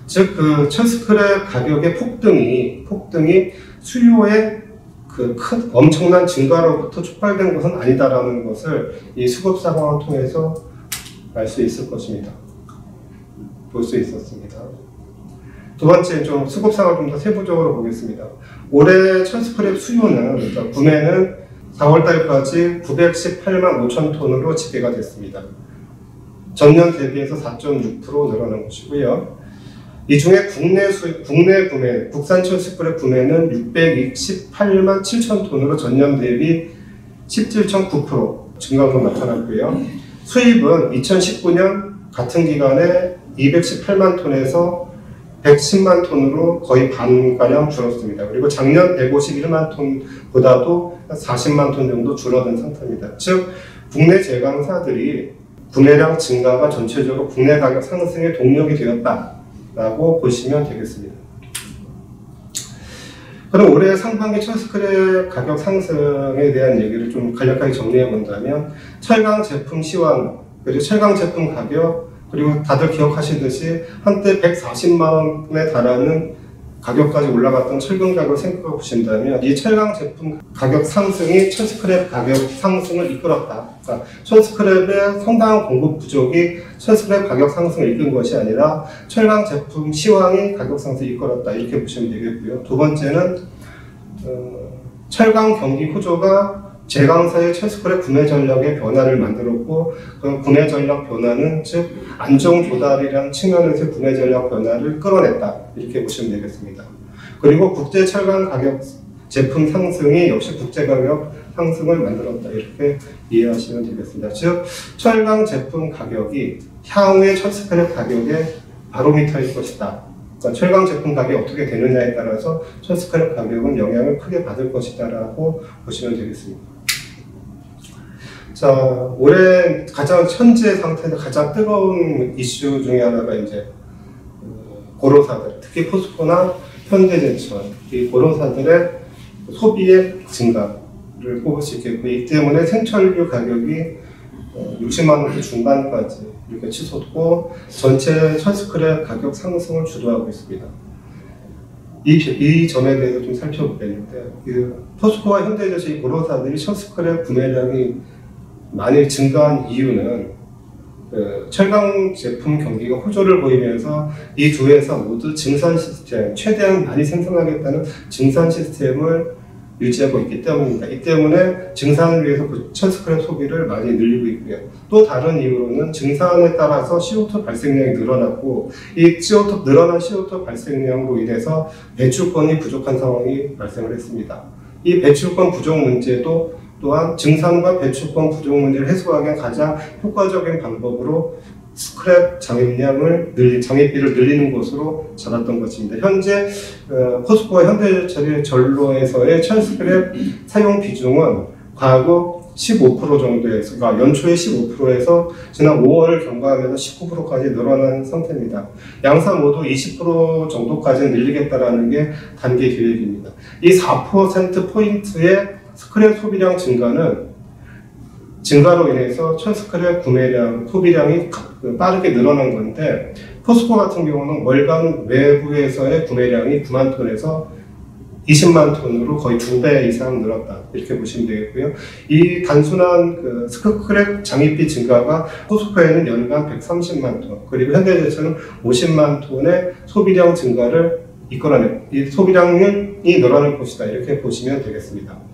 즉, 철 스크랩 가격의 폭등이 수요의 엄청난 증가로부터 촉발된 것은 아니다라는 것을 이 수급 상황을 통해서 알 수 있을 것입니다. 볼 수 있었습니다. 두 번째, 좀 수급 상황을 좀 더 세부적으로 보겠습니다. 올해 철 스크랩 수요는, 구매는 4월달까지 918만 5천 톤으로 집계가 됐습니다. 전년 대비해서 4.6% 늘어난 것이고요. 이 중에 국내 구매, 국산 철 스크랩 구매는 628만 7천 톤으로 전년 대비 17.9% 증가로 나타났고요. 수입은 2019년 같은 기간에 218만 톤에서 110만 톤으로 거의 반가량 줄었습니다. 그리고 작년 151만 톤보다도 40만 톤 정도 줄어든 상태입니다. 즉, 국내 제강사들이 구매량 증가가 전체적으로 국내 가격 상승의 동력이 되었다라고 보시면 되겠습니다. 그럼 올해 상반기 철 스크랩 가격 상승에 대한 얘기를 좀 간략하게 정리해 본다면, 철강 제품 시황, 그리고 철강 제품 가격, 그리고 다들 기억하시듯이 한때 140만 원에 달하는 가격까지 올라갔던 철근 가격을 생각해 보신다면, 이 철강 제품 가격 상승이 철 스크랩 가격 상승을 이끌었다. 그러니까 철 스크랩의 상당한 공급 부족이 철 스크랩 가격 상승을 이끈 것이 아니라 철강 제품 시황이 가격 상승을 이끌었다, 이렇게 보시면 되겠고요. 두 번째는 철강 경기 호조가 제강사의 철 스크랩 구매 전략의 변화를 만들었고, 그 구매 전략 변화는 즉 안정 조달이라는 측면에서 구매 전략 변화를 끌어냈다, 이렇게 보시면 되겠습니다. 그리고 국제 철강 가격 제품 상승이 역시 국제 가격 상승을 만들었다. 이렇게 이해하시면 되겠습니다. 즉, 철강 제품 가격이 향후의 철스크랩 가격의 바로미터일 것이다. 그러니까 철강 제품 가격이 어떻게 되느냐에 따라서 철스크랩 가격은 영향을 크게 받을 것이다 라고 보시면 되겠습니다. 자, 올해 가장 현재 상태에서 가장 뜨거운 이슈 중에 하나가 이제 고로사들, 특히 포스코나 현대제철, 이 고로사들의 소비의 증가를 꼽을 수 있겠고, 이 때문에 생철유 가격이 60만 원 중반까지 이렇게 치솟고 전체 철스크랩 가격 상승을 주도하고 있습니다. 이 점에 대해서 좀 살펴보겠는데, 포스코와 현대제철 이 고로사들이 철스크랩 구매량이 많이 증가한 이유는 철강 제품 경기가 호조를 보이면서 이 두 회사 모두 증산 시스템, 최대한 많이 생산하겠다는 증산 시스템을 유지하고 있기 때문입니다. 이 때문에 증산을 위해서 그 철스크랩 소비를 많이 늘리고 있고요. 또 다른 이유로는 증산에 따라서 CO2 발생량이 늘어났고, 이 늘어난 CO2 발생량으로 인해서 배출권이 부족한 상황이 발생을 했습니다. 이 배출권 부족 문제도 또한 증산과 배출권 부족 문제를 해소하기 위한 가장 효과적인 방법으로 스크랩 장입비를 늘리는 것으로 잡았던 것입니다. 현재 포스코와 현대제철의 전로에서의 철스크랩 사용 비중은 과거 15% 정도에서, 그러니까 연초에 15%에서 지난 5월을 경과하면서 19%까지 늘어난 상태입니다. 양사 모두 20% 정도까지 늘리겠다라는 게 단기 계획입니다. 이 4%포인트의 스크랩 소비량 증가로 인해서 철스크랩 구매량, 소비량이 빠르게 늘어난 건데, 포스코 같은 경우는 월간 외부에서의 구매량이 9만 톤에서 20만 톤으로 거의 2배 이상 늘었다. 이렇게 보시면 되겠고요. 이 단순한 스크랩 장입비 증가가 포스코에는 연간 130만 톤, 그리고 현대제철은 50만 톤의 소비량 증가를 이 소비량이 늘어날 것이다. 이렇게 보시면 되겠습니다.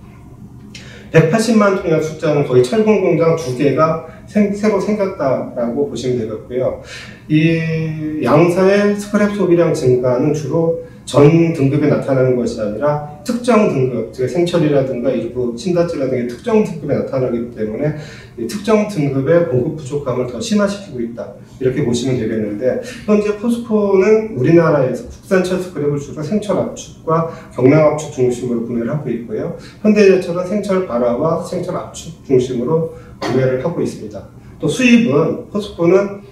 180만 톤이라는 숫자는 거의 철분 공장 2개가 새로 생겼다라고 보시면 되겠고요. 이 양사의 스크랩 소비량 증가는 주로 전 등급에 나타나는 것이 아니라 특정 등급, 즉 생철이라든가 일부 신다찌라든가 특정 등급에 나타나기 때문에 이 특정 등급의 공급 부족함을 더 심화시키고 있다. 이렇게 보시면 되겠는데, 현재 포스코는 우리나라에서 국산 철스크랩을 주로 생철 압축과 경량 압축 중심으로 구매를 하고 있고요. 현대제철은 생철 발화와 생철 압축 중심으로 구매를 하고 있습니다. 또 수입은 포스코는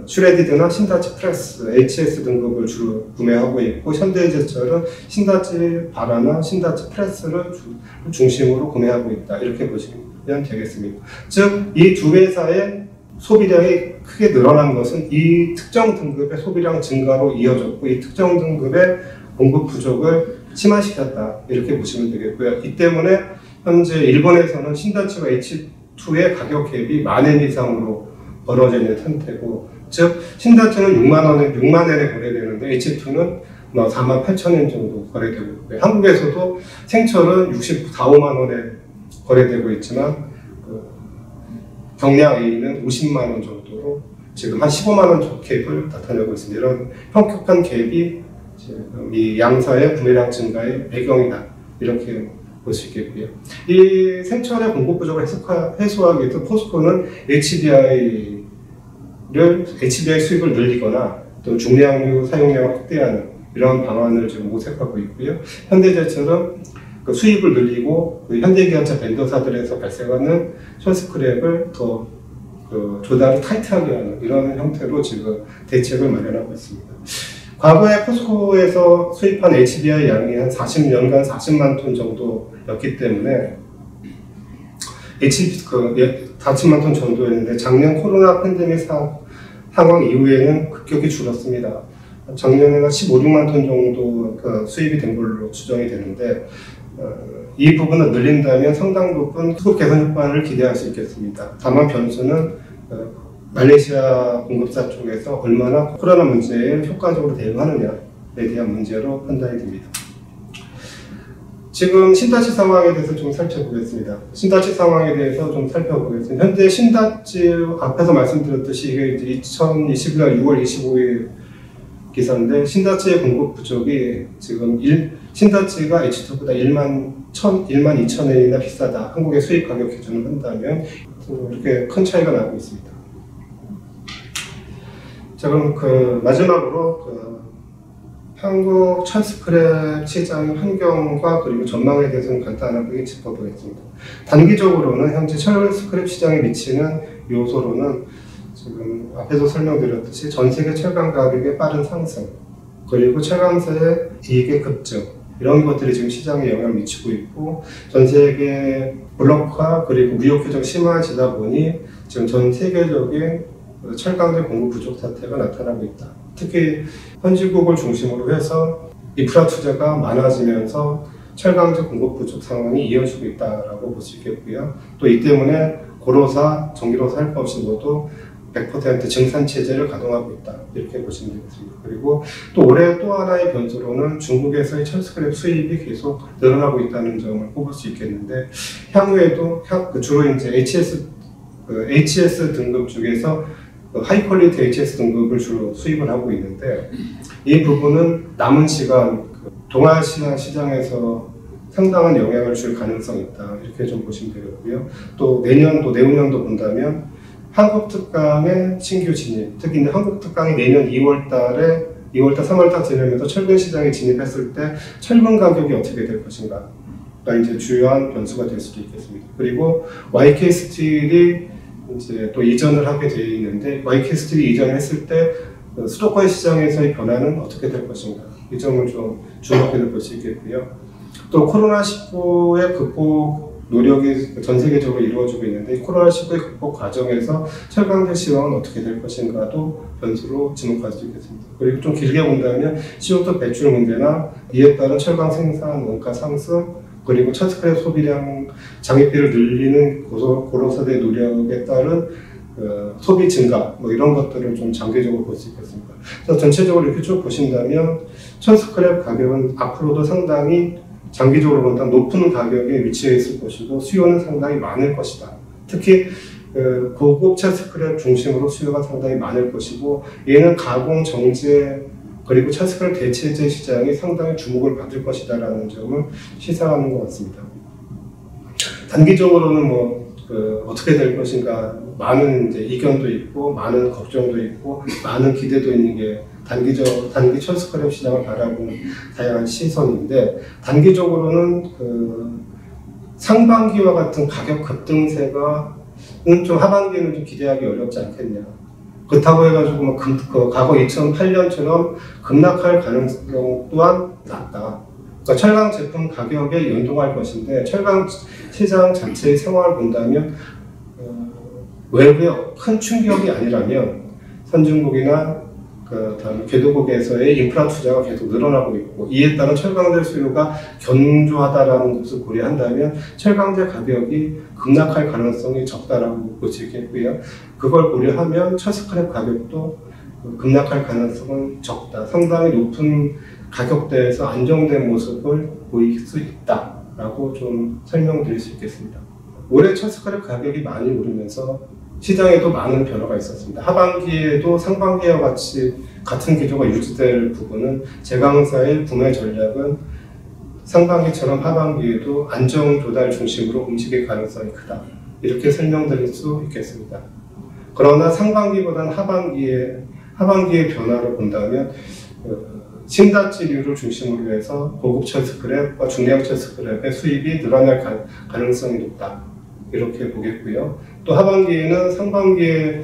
슈레디드나 신다치 프레스, HS 등급을 주로 구매하고 있고, 현대제철은 신다치 발화나 신다치 프레스를 중심으로 구매하고 있다. 이렇게 보시면 되겠습니다. 즉, 이 두 회사의 소비량이 크게 늘어난 것은 이 특정 등급의 소비량 증가로 이어졌고, 이 특정 등급의 공급 부족을 심화시켰다. 이렇게 보시면 되겠고요. 이 때문에 현재 일본에서는 신다치와 H2의 가격 갭이 10,000엔 이상으로 벌어져 있는 상태고, 즉 신다치는 6만 엔에 거래되는데 H2는 48,000엔 정도 거래되고 있고요. 한국에서도 생철은 64~65만 원에 거래되고 있지만 경량 A는 50만 원 정도로 지금 한 15만 원 갭을 나타내고 있습니다. 이런 현격한 갭이 지금 이 양사의 구매량 증가의 배경이다. 이렇게 볼 수 있겠고요. 이 생철의 공급 부족을 해소하기 위해서 포스코는 HBI 수입을 늘리거나 또 중량유 사용량을 확대하는 이런 방안을 지금 모색하고 있고요. 현대제철은 그 수입을 늘리고 현대기아차 벤더사들에서 발생하는 철스크랩을 더 조달을 타이트하게 하는 이런 형태로 지금 대책을 마련하고 있습니다. 과거에 포스코에서 수입한 HBI 양이 한 연간 40만 톤 정도였기 때문에 40만 톤 정도였는데, 작년 코로나 팬데믹 상황 이후에는 급격히 줄었습니다. 작년에는 15~16만 톤 정도 수입이 된 걸로 추정이 되는데, 이 부분을 늘린다면 상당 부분 수급 개선 효과를 기대할 수 있겠습니다. 다만 변수는 말레이시아 공급사 쪽에서 얼마나 코로나 문제에 효과적으로 대응하느냐에 대한 문제로 판단이 됩니다. 지금 신다치 상황에 대해서 좀 살펴보겠습니다. 현재 신다치 앞에서 말씀드렸듯이 이게 이제 2021년 6월 25일 기사인데 신다치의 공급 부족이 지금 신다치가 H2보다 1만 2천엔이나 비싸다. 한국의 수입 가격 기준을 한다면 이렇게 큰 차이가 나고 있습니다. 자, 그럼 마지막으로 한국 철스크랩 시장의 환경과 그리고 전망에 대해서는 간단하게 짚어보겠습니다. 단기적으로는 현재 철스크랩 시장에 미치는 요소로는 지금 앞에서 설명드렸듯이 전 세계 철강 가격의 빠른 상승, 그리고 철강사의 이익의 급증, 이런 것들이 지금 시장에 영향을 미치고 있고, 전 세계 블록화 그리고 무역 규정이 심화지다 보니 지금 전 세계적인 철강제 공급 부족 사태가 나타나고 있다. 특히 선진국을 중심으로 해서 인프라 투자가 많아지면서 철강제 공급 부족 상황이 이어지고 있다라고 볼 수 있겠고요. 또 이 때문에 고로사, 전기로사 할 것 없이 모두 100% 증산 체제를 가동하고 있다. 이렇게 보시면 되겠습니다. 그리고 또 올해 또 하나의 변수로는 중국에서의 철스크랩 수입이 계속 늘어나고 있다는 점을 꼽을 수 있겠는데, 향후에도 주로 이제 HS 등급 중에서 하이 퀄리티 HS 등급을 주로 수입을 하고 있는데, 이 부분은 남은 시간 동아시아 시장에서 상당한 영향을 줄 가능성이 있다. 이렇게 좀 보시면 되겠고요. 또 내년도, 내후년도 본다면 한국 특강의 신규 진입, 특히 한국 특강이 내년 2월달, 3월달 지나면서 철근 시장에 진입했을 때 철근 가격이 어떻게 될 것인가가 이제 주요한 변수가 될 수도 있겠습니다. 그리고 YK 스틸이 이제 또 이전을 하게 되어 있는데, YK 스틸이 이전을 했을 때 수도권 시장에서의 변화는 어떻게 될 것인가, 이 점을 좀 주목해서 볼 수 있겠고요. 또 코로나19의 극복 노력이 전 세계적으로 이루어지고 있는데, 코로나19의 극복 과정에서 철강제 시황은 어떻게 될 것인가도 변수로 지목할 수 있겠습니다. 그리고 좀 길게 본다면 CO2 배출 문제나 이에 따른 철강 생산 원가 상승, 그리고 철스크랩 소비량 장입비를 늘리는 고로사대 노력에 따른 소비 증가, 이런 것들을 좀 장기적으로 볼 수 있겠습니다. 그래서 전체적으로 이렇게 쭉 보신다면 철스크랩 가격은 앞으로도 상당히 장기적으로 본다면 높은 가격에 위치해 있을 것이고, 수요는 상당히 많을 것이다. 특히 고급 철스크랩 중심으로 수요가 상당히 많을 것이고, 얘는 가공, 정제, 그리고 철스크랩 대체제 시장이 상당히 주목을 받을 것이다라는 점을 시사하는 것 같습니다. 단기적으로는 어떻게 될 것인가, 많은 이제 이견도 있고, 많은 걱정도 있고, 많은 기대도 있는 게 단기 철스크랩 시장을 바라보는 다양한 시선인데, 단기적으로는 상반기와 같은 가격 급등세가 좀 하반기에는 좀 기대하기 어렵지 않겠냐. 그렇다고 해가지고 과거 2008년처럼 급락할 가능성 또한 낮다. 그러니까 철강 제품 가격에 연동할 것인데, 철강 시장 자체의 상황을 본다면 외부의 큰 충격이 아니라면 선진국이나 다음에 개도국에서의 인프라 투자가 계속 늘어나고 있고, 이에 따른 철강제 수요가 견조하다라는 것을 고려한다면 철강제 가격이 급락할 가능성이 적다라고 볼 수 있겠고요. 그걸 고려하면 철스크랩 가격도 급락할 가능성은 적다. 상당히 높은 가격대에서 안정된 모습을 보일 수 있다라고 좀 설명드릴 수 있겠습니다. 올해 철스크랩 가격이 많이 오르면서 시장에도 많은 변화가 있었습니다. 하반기에도 상반기와 같은 기조가 유지될 부분은 제강사의 구매 전략은 상반기처럼 하반기에도 안정 조달 중심으로 움직일 가능성이 크다. 이렇게 설명드릴 수 있겠습니다. 그러나 상반기보다는 하반기의 변화를 본다면 신다치류를 중심으로 해서 고급 철스크랩과 중량 철스크랩의 수입이 늘어날 가능성이 높다. 이렇게 보겠고요. 또 하반기에는 상반기에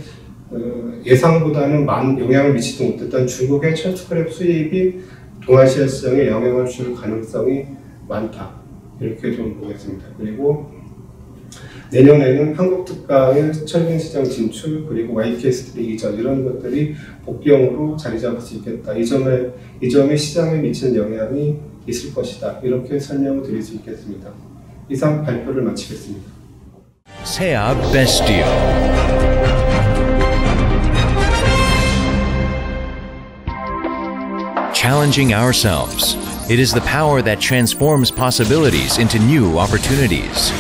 예상보다는 영향을 미치지 못했던 중국의 철스크랩 수입이 동아시아 시장에 영향을 줄 가능성이 많다. 이렇게 좀 보겠습니다. 그리고 내년에는 한국 특강의 철근 시장 진출, 그리고 YK 스틸 이전, 이런 것들이 복병으로 자리 잡을 수 있겠다. 이 점에 시장에 미치는 영향이 있을 것이다. 이렇게 설명을 드릴 수 있겠습니다. 이상 발표를 마치겠습니다. SEA Best Deal. Challenging ourselves. It is the power that transforms possibilities into new opportunities.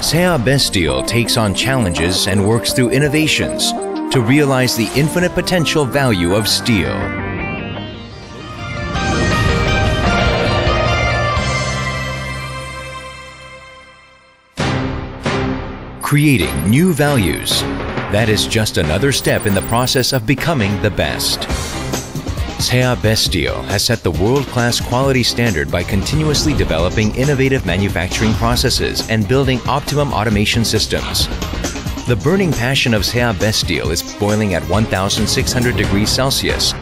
SEA Best Deal takes on challenges and works through innovations to realize the infinite potential value of steel. creating new values. That is just another step in the process of becoming the best. Sea Bestio has set the world-class quality standard by continuously developing innovative manufacturing processes and building optimum automation systems. The burning passion of Sea Bestio is boiling at 1,600 degrees Celsius.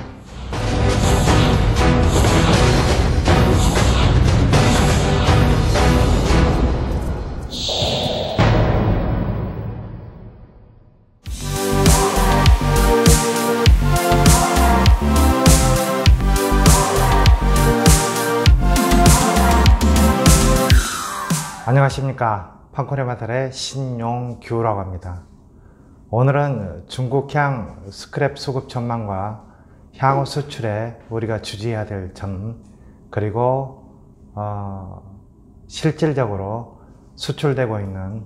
안녕하십니까. 판코레마달의 신용규라고 합니다. 오늘은 중국향 스크랩 수급 전망과 향후 수출에 우리가 주의해야 될 점, 그리고 실질적으로 수출되고 있는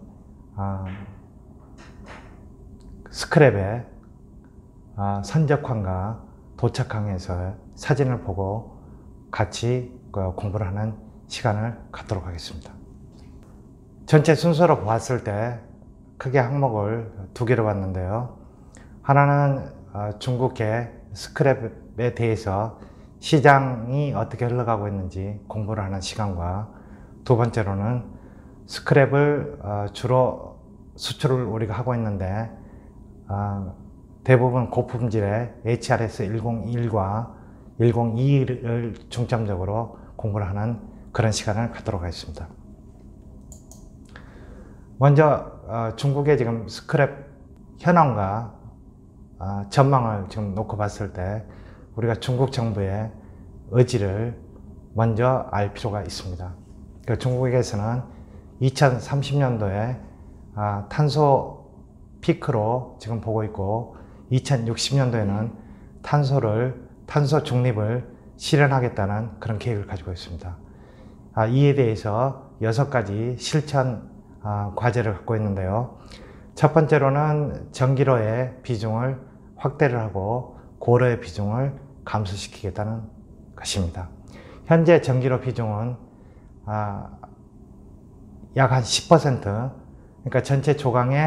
스크랩의 선적항과 도착항에서 사진을 보고 같이 공부를 하는 시간을 갖도록 하겠습니다. 전체 순서로 보았을 때 크게 항목을 두 개로 봤는데요. 하나는 중국의 스크랩에 대해서 시장이 어떻게 흘러가고 있는지 공부를 하는 시간과, 두 번째로는 스크랩을 주로 수출을 우리가 하고 있는데 대부분 고품질의 HRS 101과 102를 중점적으로 공부를 하는 그런 시간을 갖도록 하겠습니다. 먼저 중국의 지금 스크랩 현황과 전망을 지금 놓고 봤을 때 우리가 중국 정부의 의지를 먼저 알 필요가 있습니다. 중국에서는 2030년도에 탄소 피크로 지금 보고 있고, 2060년도에는 탄소 중립을 실현하겠다는 그런 계획을 가지고 있습니다. 이에 대해서 6가지 실천 과제를 갖고 있는데요. 첫 번째로는 전기로의 비중을 확대를 하고 고로의 비중을 감소시키겠다는 것입니다. 현재 전기로 비중은 약 한 10%, 그러니까 전체 조강이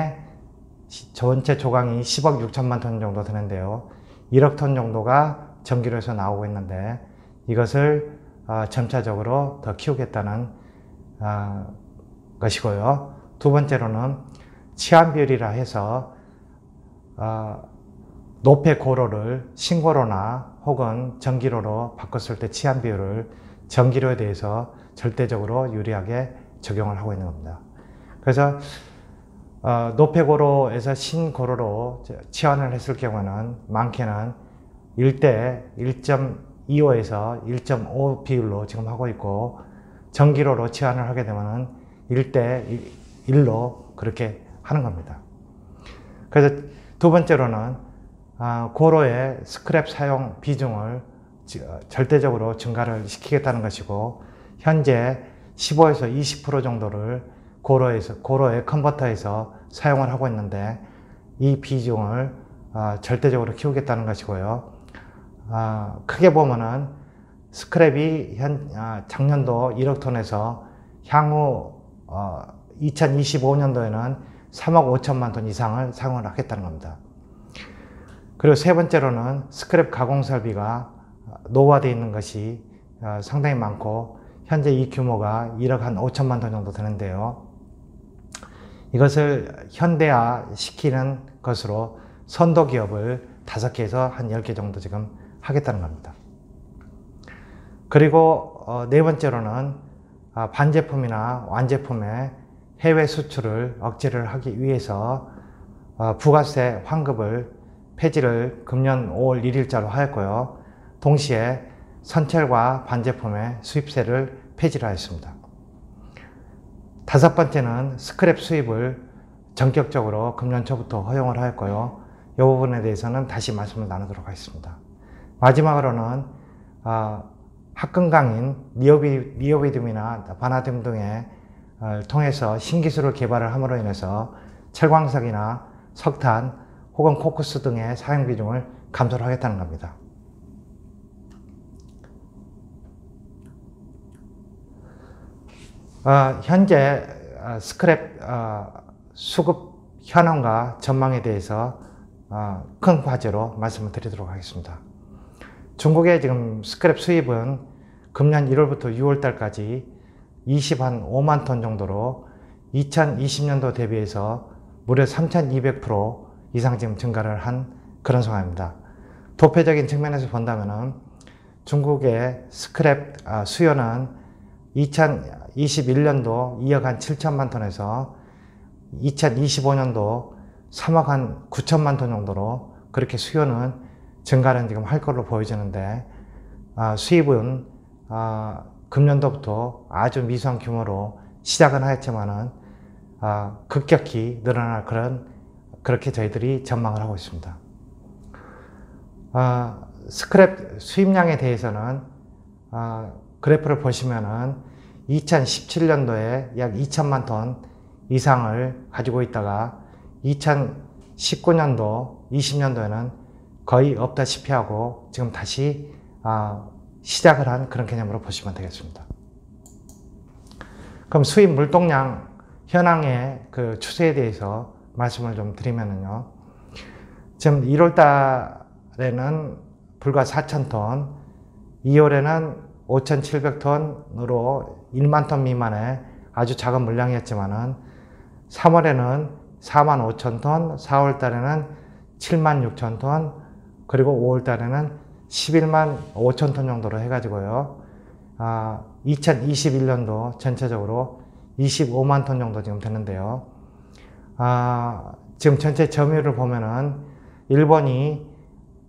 10억 6천만 톤 정도 되는데요. 1억 톤 정도가 전기로에서 나오고 있는데, 이것을 점차적으로 더 키우겠다는 것이고요. 두 번째로는 치안 비율이라 해서 노폐 고로를 신고로나 혹은 전기로로 바꿨을 때 치안 비율을 전기로에 대해서 절대적으로 유리하게 적용을 하고 있는 겁니다. 그래서 노폐 고로에서 신고로로 치환을 했을 경우는 많게는 1대 1.25에서 1.5 비율로 지금 하고 있고, 전기로로 치환을 하게 되면 1대 1로 그렇게 하는 겁니다. 그래서 두 번째로는 고로의 스크랩 사용 비중을 절대적으로 증가를 시키겠다는 것이고, 현재 15에서 20% 정도를 고로의 컨버터에서 사용을 하고 있는데, 이 비중을 절대적으로 키우겠다는 것이고요. 크게 보면은 스크랩이 작년도 1억 톤에서 향후 2025년도에는 3억 5천만 톤 이상을 사용을 하겠다는 겁니다. 그리고 세 번째로는 스크랩 가공 설비가 노후화되어 있는 것이 상당히 많고, 현재 이 규모가 1억 한 5천만 톤 정도 되는데요. 이것을 현대화 시키는 것으로 선도기업을 5개에서 한 10개 정도 지금 하겠다는 겁니다. 그리고 네 번째로는 반제품이나 완제품의 해외 수출을 억제를 하기 위해서 부가세 환급을 폐지를 금년 5월 1일자로 하였고요. 동시에 선철과 반제품의 수입세를 폐지를 하였습니다. 다섯 번째는 스크랩 수입을 전격적으로 금년 초부터 허용을 하였고요. 이 부분에 대해서는 다시 말씀을 나누도록 하겠습니다. 마지막으로는 합금강인 니오비듐이나 바나듐 등을 통해서 신기술을 개발을 함으로 인해서 철광석이나 석탄 혹은 코크스 등의 사용 비중을 감소를 하겠다는 겁니다. 현재 스크랩 수급 현황과 전망에 대해서 큰 과제로 말씀을 드리도록 하겠습니다. 중국의 지금 스크랩 수입은 금년 1월부터 6월 달까지 25만 톤 정도로 2020년도 대비해서 무려 3,200% 이상 지금 증가를 한 그런 상황입니다. 도표적인 측면에서 본다면은 중국의 스크랩 수요는 2021년도 2억 한 7천만 톤에서 2025년도 3억 한 9천만 톤 정도로 그렇게 수요는 증가는 지금 할 걸로 보여지는데 수입은 금년도부터 아주 미소한 규모로 시작은 하였지만은 급격히 늘어날 그렇게 저희들이 전망을 하고 있습니다. 스크랩 수입량에 대해서는 그래프를 보시면은 2017년도에 약 2천만 톤 이상을 가지고 있다가 2019년도, 20년도에는 거의 없다시피 하고 지금 다시 시작을 한 그런 개념으로 보시면 되겠습니다. 그럼 수입 물동량 현황의 그 추세에 대해서 말씀을 좀 드리면은요. 지금 1월 달에는 불과 4,000톤, 2월에는 5,700톤으로 1만 톤 미만의 아주 작은 물량이었지만은 3월에는 45,000톤, 4월 달에는 76,000톤, 그리고 5월 달에는 11만 5천 톤 정도로 해가지고요. 2021년도 전체적으로 25만 톤 정도 지금 되는데요. 지금 전체 점유율을 보면은 일본이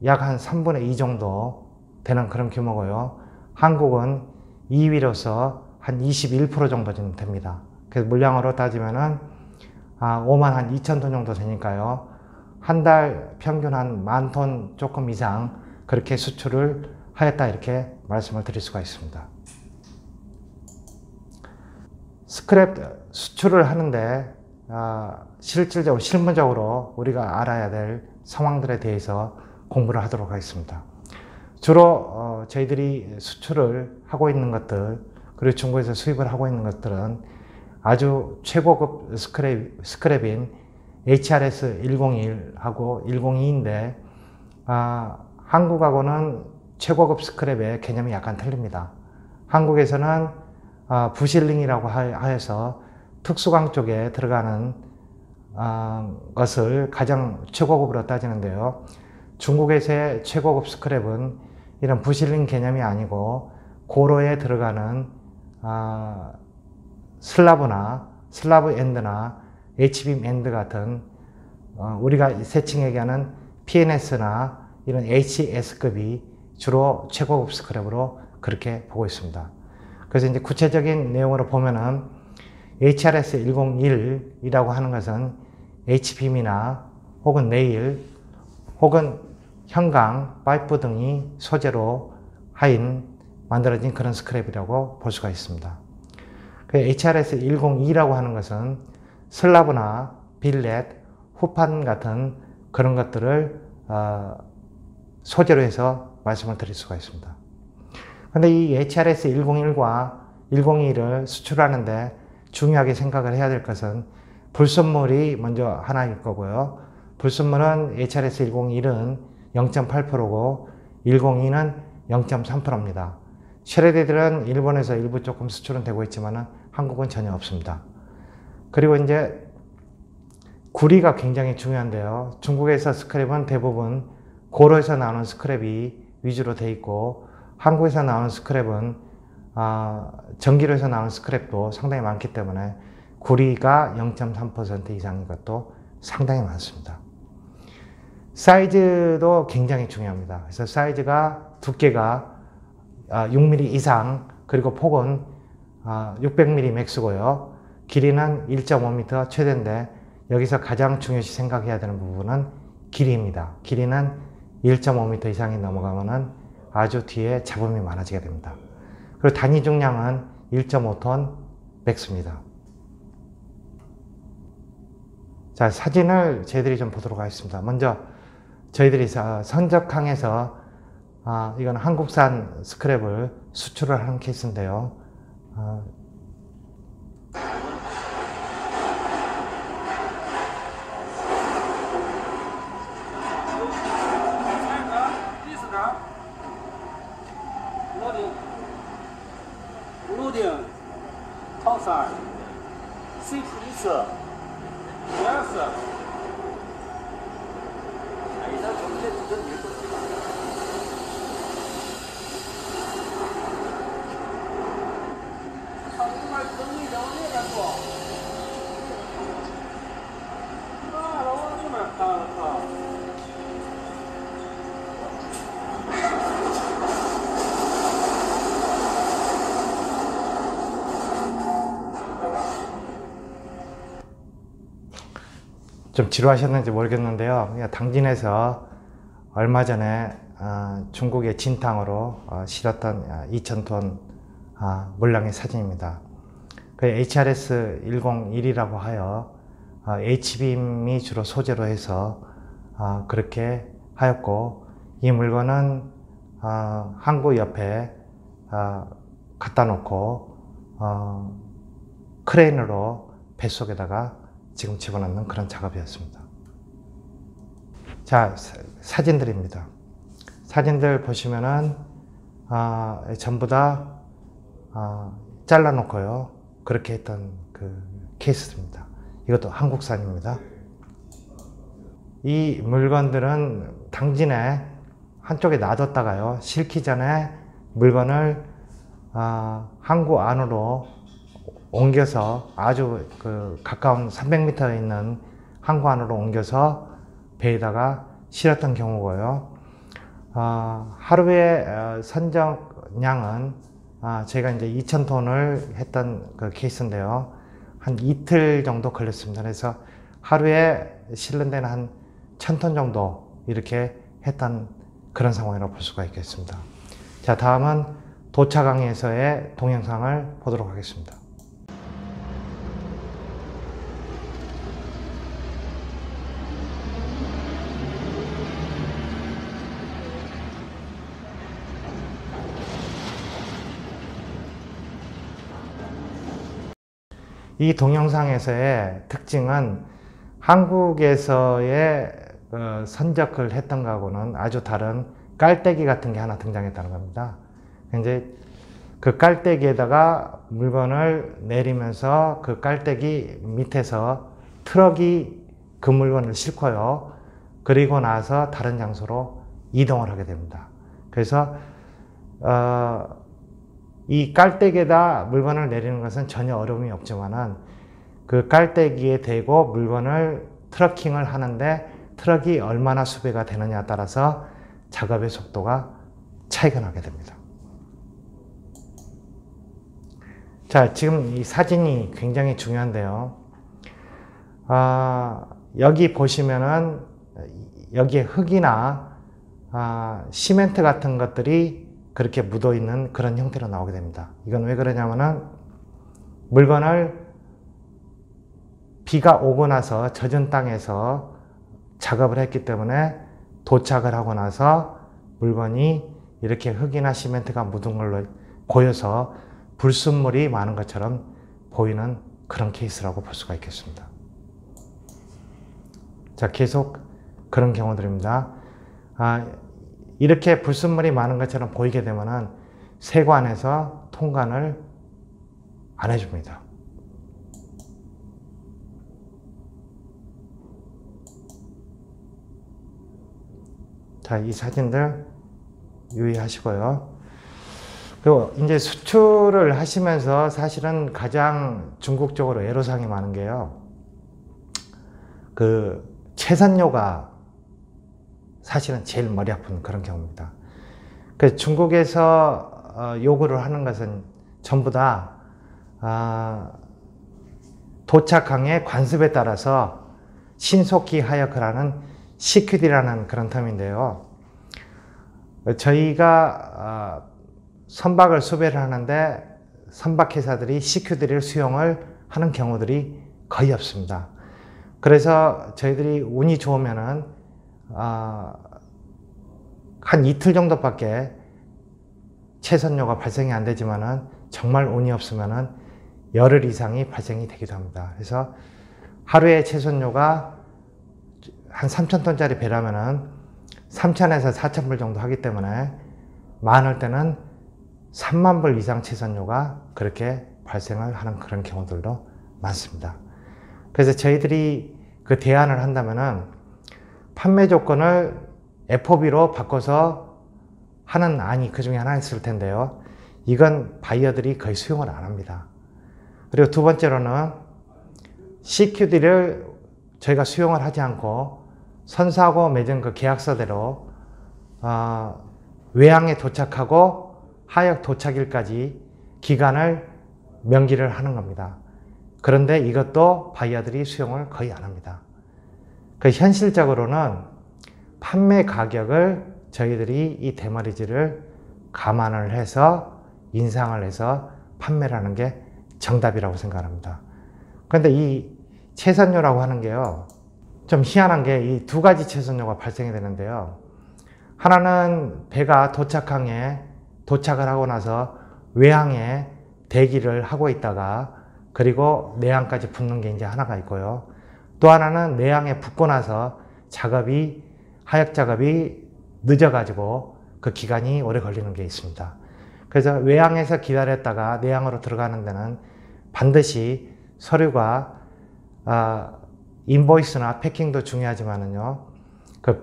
약 한 3분의 2 정도 되는 그런 규모고요. 한국은 2위로서 한 21% 정도 지금 됩니다. 그래서 물량으로 따지면은 5만 한 2천 톤 정도 되니까요. 한 달 평균 한 10,000톤 조금 이상 그렇게 수출을 하였다 이렇게 말씀을 드릴 수가 있습니다. 스크랩 수출을 하는데 실질적으로 실무적으로 우리가 알아야 될 상황들에 대해서 공부를 하도록 하겠습니다. 주로 저희들이 수출을 하고 있는 것들 그리고 중국에서 수입을 하고 있는 것들은 아주 최고급 스크랩인 HRS 101하고 102인데 한국하고는 최고급 스크랩의 개념이 약간 틀립니다. 한국에서는 부실링이라고 하여서 특수광 쪽에 들어가는 것을 가장 최고급으로 따지는데요. 중국에서의 최고급 스크랩은 이런 부실링 개념이 아니고 고로에 들어가는 슬라브 엔드나 H빔 엔드 같은 우리가 세칭 얘기하는 PNS나 이런 HS급이 주로 최고급 스크랩으로 그렇게 보고 있습니다. 그래서 이제 구체적인 내용으로 보면은 HRS 101이라고 하는 것은 H빔이나 혹은 네일 혹은 형광, 파이프 등이 소재로 만들어진 그런 스크랩이라고 볼 수가 있습니다. HRS 102라고 하는 것은 슬라브나 빌렛, 후판 같은 그런 것들을 소재로 해서 말씀을 드릴 수가 있습니다. 근데 이 HRS 101과 102를 수출하는데 중요하게 생각을 해야 될 것은 불순물이 먼저 하나일 거고요. 불순물은 HRS 101은 0.8%고 102는 0.3%입니다. 쉐레디들은 일본에서 일부 조금 수출은 되고 있지만 한국은 전혀 없습니다. 그리고 이제 구리가 굉장히 중요한데요. 중국에서 스크랩은 대부분 고로에서 나오는 스크랩이 위주로 돼 있고 한국에서 나오는 스크랩은 전기로에서 나오는 스크랩도 상당히 많기 때문에 구리가 0.3% 이상인 것도 상당히 많습니다. 사이즈도 굉장히 중요합니다. 그래서 사이즈가 두께가 6mm 이상 그리고 폭은 600mm 맥스고요. 길이는 1.5m 최대인데 여기서 가장 중요시 생각해야 되는 부분은 길이입니다. 길이는 1.5m 이상이 넘어가면은 아주 뒤에 잡음이 많아지게 됩니다. 그리고 단위 중량은 1.5톤 맥스입니다. 자, 사진을 저희들이 좀 보도록 하겠습니다. 먼저 저희들이 선적항에서 이건 한국산 스크랩을 수출을 하는 케이스인데요. 로딩套餐 C普利车 yes 哎那我们这这你说他那边等你往那边坐啊老往那边看啊좀 지루하셨는지 모르겠는데요. 당진에서 얼마 전에 중국의 진탕으로 실었던 2,000톤 물량의 사진입니다. 그 HRS 101이라고 하여 H빔이 주로 소재로 해서 그렇게 하였고, 이 물건은 항구 옆에 갖다 놓고 크레인으로 뱃속에다가 지금 집어넣는 그런 작업이었습니다. 자, 사진들입니다. 사진들 보시면은 전부 다 잘라 놓고요. 그렇게 했던 그 케이스입니다. 이것도 한국산입니다. 이 물건들은 당진에 한쪽에 놔뒀다가요, 실기 전에 물건을 항구 안으로 옮겨서 아주 가까운 300m에 있는 항구 안으로 옮겨서 배에다가 실었던 경우고요. 하루에 선적량은 제가 이제 2,000톤을 했던 그 케이스인데요. 한 이틀 정도 걸렸습니다. 그래서 하루에 실는 데는 한 1,000톤 정도 이렇게 했던 그런 상황이라고 볼 수가 있겠습니다. 자, 다음은 도착항에서의 동영상을 보도록 하겠습니다. 이 동영상에서의 특징은 한국에서의 선적을 했던 거하고는 아주 다른 깔때기 같은 게 하나 등장했다는 겁니다. 이제 그 깔때기에다가 물건을 내리면서 그 깔때기 밑에서 트럭이 그 물건을 싣고요. 그리고 나서 다른 장소로 이동을 하게 됩니다. 그래서 이 깔때기에다 물건을 내리는 것은 전혀 어려움이 없지만은 그 깔때기에 대고 물건을 트러킹을 하는데 트럭이 얼마나 수배가 되느냐에 따라서 작업의 속도가 차이가 나게 됩니다. 자, 지금 이 사진이 굉장히 중요한데요. 여기 보시면은 여기에 흙이나 시멘트 같은 것들이 그렇게 묻어 있는 그런 형태로 나오게 됩니다. 이건 왜 그러냐면은 물건을 비가 오고 나서 젖은 땅에서 작업을 했기 때문에 도착을 하고 나서 물건이 이렇게 흙이나 시멘트가 묻은 걸로 고여서 불순물이 많은 것처럼 보이는 그런 케이스라고 볼 수가 있겠습니다. 자, 계속 그런 경우들입니다. 이렇게 불순물이 많은 것처럼 보이게 되면은 세관에서 통관을 안 해줍니다. 자, 이 사진들 유의하시고요. 그리고 이제 수출을 하시면서 사실은 가장 중국 쪽으로 애로사항이 많은 게요. 그 채선료가 사실은 제일 머리 아픈 그런 경우입니다. 그래서 중국에서 요구를 하는 것은 전부 다 도착항의 관습에 따라서 신속히 하여크라는 CQD라는 그런 텀인데요. 저희가 선박을 수배를 하는데 선박회사들이 CQD를 수용을 하는 경우들이 거의 없습니다. 그래서 저희들이 운이 좋으면은 한 이틀 정도밖에 채선료가 발생이 안 되지만은 정말 운이 없으면은 열흘 이상이 발생이 되기도 합니다. 그래서 하루에 채선료가 한 3,000톤짜리 배라면은 3,000에서 4,000불 정도 하기 때문에 많을 때는 3만 불 이상 채선료가 그렇게 발생을 하는 그런 경우들도 많습니다. 그래서 저희들이 그 대안을 한다면은 판매 조건을 FOB로 바꿔서 하는 안이 그 중에 하나 있을 텐데요. 이건 바이어들이 거의 수용을 안 합니다. 그리고 두 번째로는 CQD를 저희가 수용을 하지 않고 선사하고 맺은 그 계약서대로 외항에 도착하고 하역 도착일까지 기간을 명기를 하는 겁니다. 그런데 이것도 바이어들이 수용을 거의 안 합니다. 그 현실적으로는 판매 가격을 저희들이 이 데머리지를 감안을 해서 인상을 해서 판매를 하는 게 정답이라고 생각합니다. 그런데 이 채선료라고 하는 게요, 좀 희한한 게 이 두 가지 채선료가 발생이 되는데요. 하나는 배가 도착항에 도착을 하고 나서 외항에 대기를 하고 있다가 그리고 내항까지 붙는 게 이제 하나가 있고요. 또 하나는 내항에 붙고 나서 하역 작업이 늦어가지고 그 기간이 오래 걸리는 게 있습니다. 그래서 외항에서 기다렸다가 내항으로 들어가는 데는 반드시 서류가 인보이스나 패킹도 중요하지만은요, 그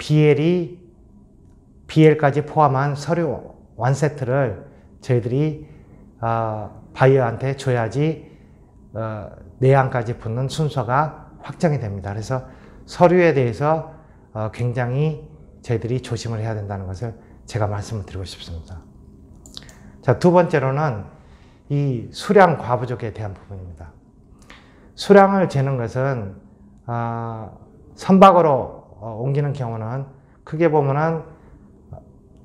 BL까지 포함한 서류 원세트를 저희들이 바이어한테 줘야지 내항까지 붙는 순서가 확정이 됩니다. 그래서 서류에 대해서 굉장히 저희들이 조심을 해야 된다는 것을 제가 말씀을 드리고 싶습니다. 자, 두 번째로는 이 수량 과부족에 대한 부분입니다. 수량을 재는 것은 선박으로 옮기는 경우는 크게 보면은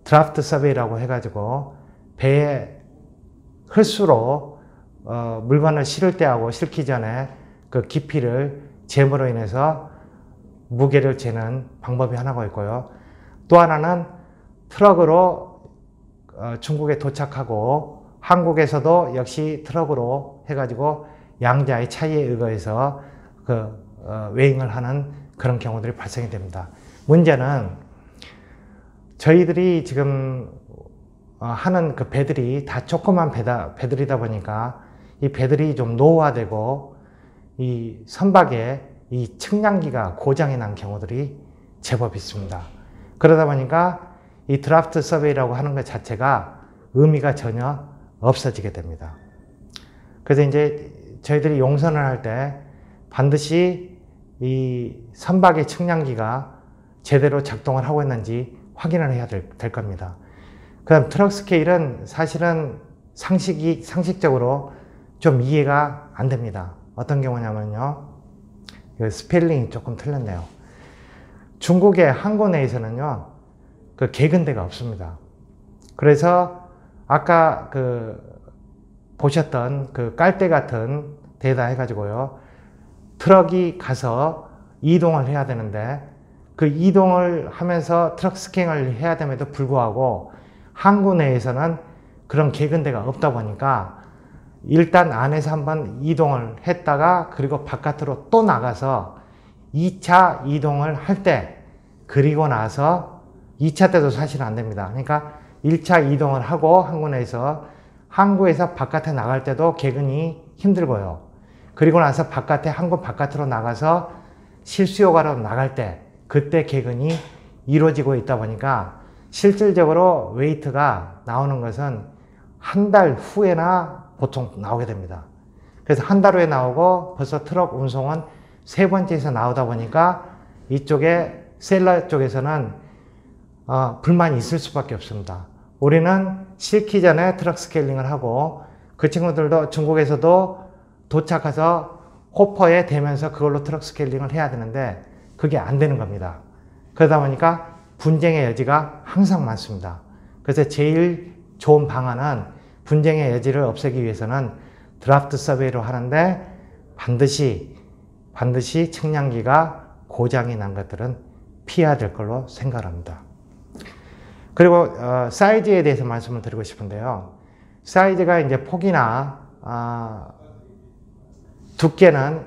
드라프트 서베이라고 해가지고 배에 흙수로 물건을 실을 때하고 실기 전에 그 깊이를 재므로 인해서 무게를 재는 방법이 하나가 있고요. 또 하나는 트럭으로 중국에 도착하고 한국에서도 역시 트럭으로 해가지고 양자의 차이에 의거해서 웨잉을 하는 그런 경우들이 발생이 됩니다. 문제는 저희들이 지금 하는 그 배들이 다 조그만 배들이다 보니까 이 배들이 좀 노후화되고 이 선박에 이 측량기가 고장이 난 경우들이 제법 있습니다. 그러다 보니까 이 드라프트 서베이라고 하는 것 자체가 의미가 전혀 없어지게 됩니다. 그래서 이제 저희들이 용선을 할 때 반드시 이 선박의 측량기가 제대로 작동을 하고 있는지 확인을 해야 될 겁니다. 그 다음 트럭 스케일은 사실은 상식적으로 좀 이해가 안 됩니다. 어떤 경우냐면요, 스펠링이 조금 틀렸네요. 중국의 항구 내에서는요, 그 개근대가 없습니다. 그래서 아까 보셨던 그 깔대 같은 데다 해가지고요, 트럭이 가서 이동을 해야 되는데 그 이동을 하면서 트럭 스캔을 해야 됨에도 불구하고 항구 내에서는 그런 개근대가 없다 보니까 일단 안에서 한번 이동을 했다가 그리고 바깥으로 또 나가서 2차 이동을 할 때, 그리고 나서 2차 때도 사실은 안 됩니다. 그러니까 1차 이동을 하고 항구 내에서 항구에서 바깥에 나갈 때도 개근이 힘들고요. 그리고 나서 항구 바깥으로 나가서 실수요가로 나갈 때 그때 개근이 이루어지고 있다 보니까 실질적으로 웨이트가 나오는 것은 한 달 후에나 보통 나오게 됩니다. 그래서 한 달 후에 나오고 벌써 트럭 운송은 세 번째에서 나오다 보니까 이쪽에 셀러 쪽에서는 불만이 있을 수밖에 없습니다. 우리는 실기 전에 트럭 스케일링을 하고 그 친구들도 중국에서도 도착해서 호퍼에 대면서 그걸로 트럭 스케일링을 해야 되는데 그게 안 되는 겁니다. 그러다 보니까 분쟁의 여지가 항상 많습니다. 그래서 제일 좋은 방안은 분쟁의 여지를 없애기 위해서는 드라프트 서베이로 하는데 반드시 측량기가 고장이 난 것들은 피해야 될 걸로 생각합니다. 그리고 사이즈에 대해서 말씀을 드리고 싶은데요. 사이즈가 이제 폭이나 두께는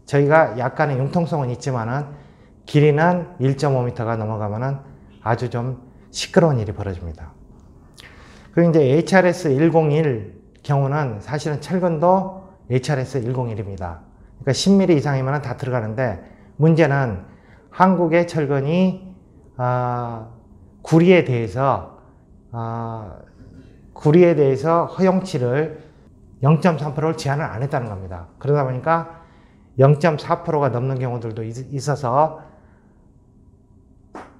저희가 약간의 융통성은 있지만은 길이는 1.5m가 넘어가면은 아주 좀 시끄러운 일이 벌어집니다. 그리고 이제 HRS 101 경우는 사실은 철근도 HRS 101입니다. 그러니까 10mm 이상이면 다 들어가는데 문제는 한국의 철근이 구리에 대해서 허용치를 0.3%를 제한을 안 했다는 겁니다. 그러다 보니까 0.4%가 넘는 경우들도 있어서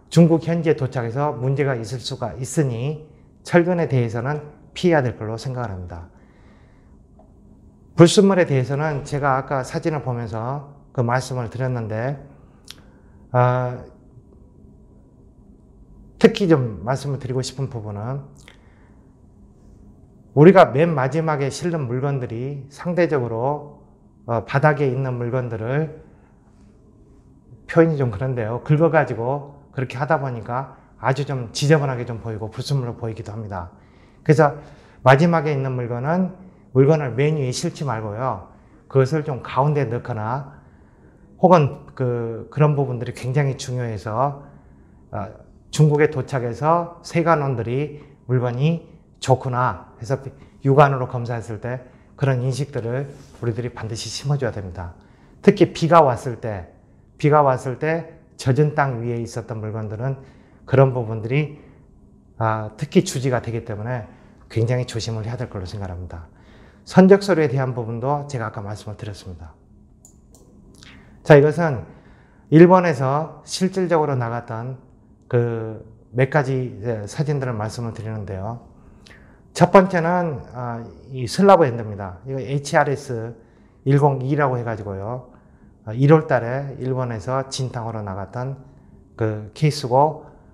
중국 현지에 도착해서 문제가 있을 수가 있으니 철근에 대해서는 피해야 될 걸로 생각을 합니다. 불순물에 대해서는 제가 아까 사진을 보면서 그 말씀을 드렸는데 특히 좀 말씀을 드리고 싶은 부분은 우리가 맨 마지막에 실는 물건들이 상대적으로 바닥에 있는 물건들을 표현이 좀 그런데요. 긁어가지고 그렇게 하다 보니까 아주 좀 지저분하게 좀 보이고 불순물로 보이기도 합니다. 그래서 마지막에 있는 물건을 맨 위에 실지 말고요. 그것을 좀 가운데 넣거나 혹은 그런 부분들이 굉장히 중요해서 중국에 도착해서 세관원들이 물건이 좋구나 해서 육안으로 검사했을 때 그런 인식들을 우리들이 반드시 심어줘야 됩니다. 특히 비가 왔을 때 젖은 땅 위에 있었던 물건들은 그런 부분들이 특히 주지가 되기 때문에 굉장히 조심을 해야 될 걸로 생각합니다. 선적 서류에 대한 부분도 제가 아까 말씀을 드렸습니다. 자, 이것은 일본에서 실질적으로 나갔던 그 몇 가지 사진들을 말씀을 드리는데요. 첫 번째는 이 슬라브 핸드입니다. 이거 HRS 102라고 해가지고요. 1월 달에 일본에서 진탕으로 나갔던 그 케이스고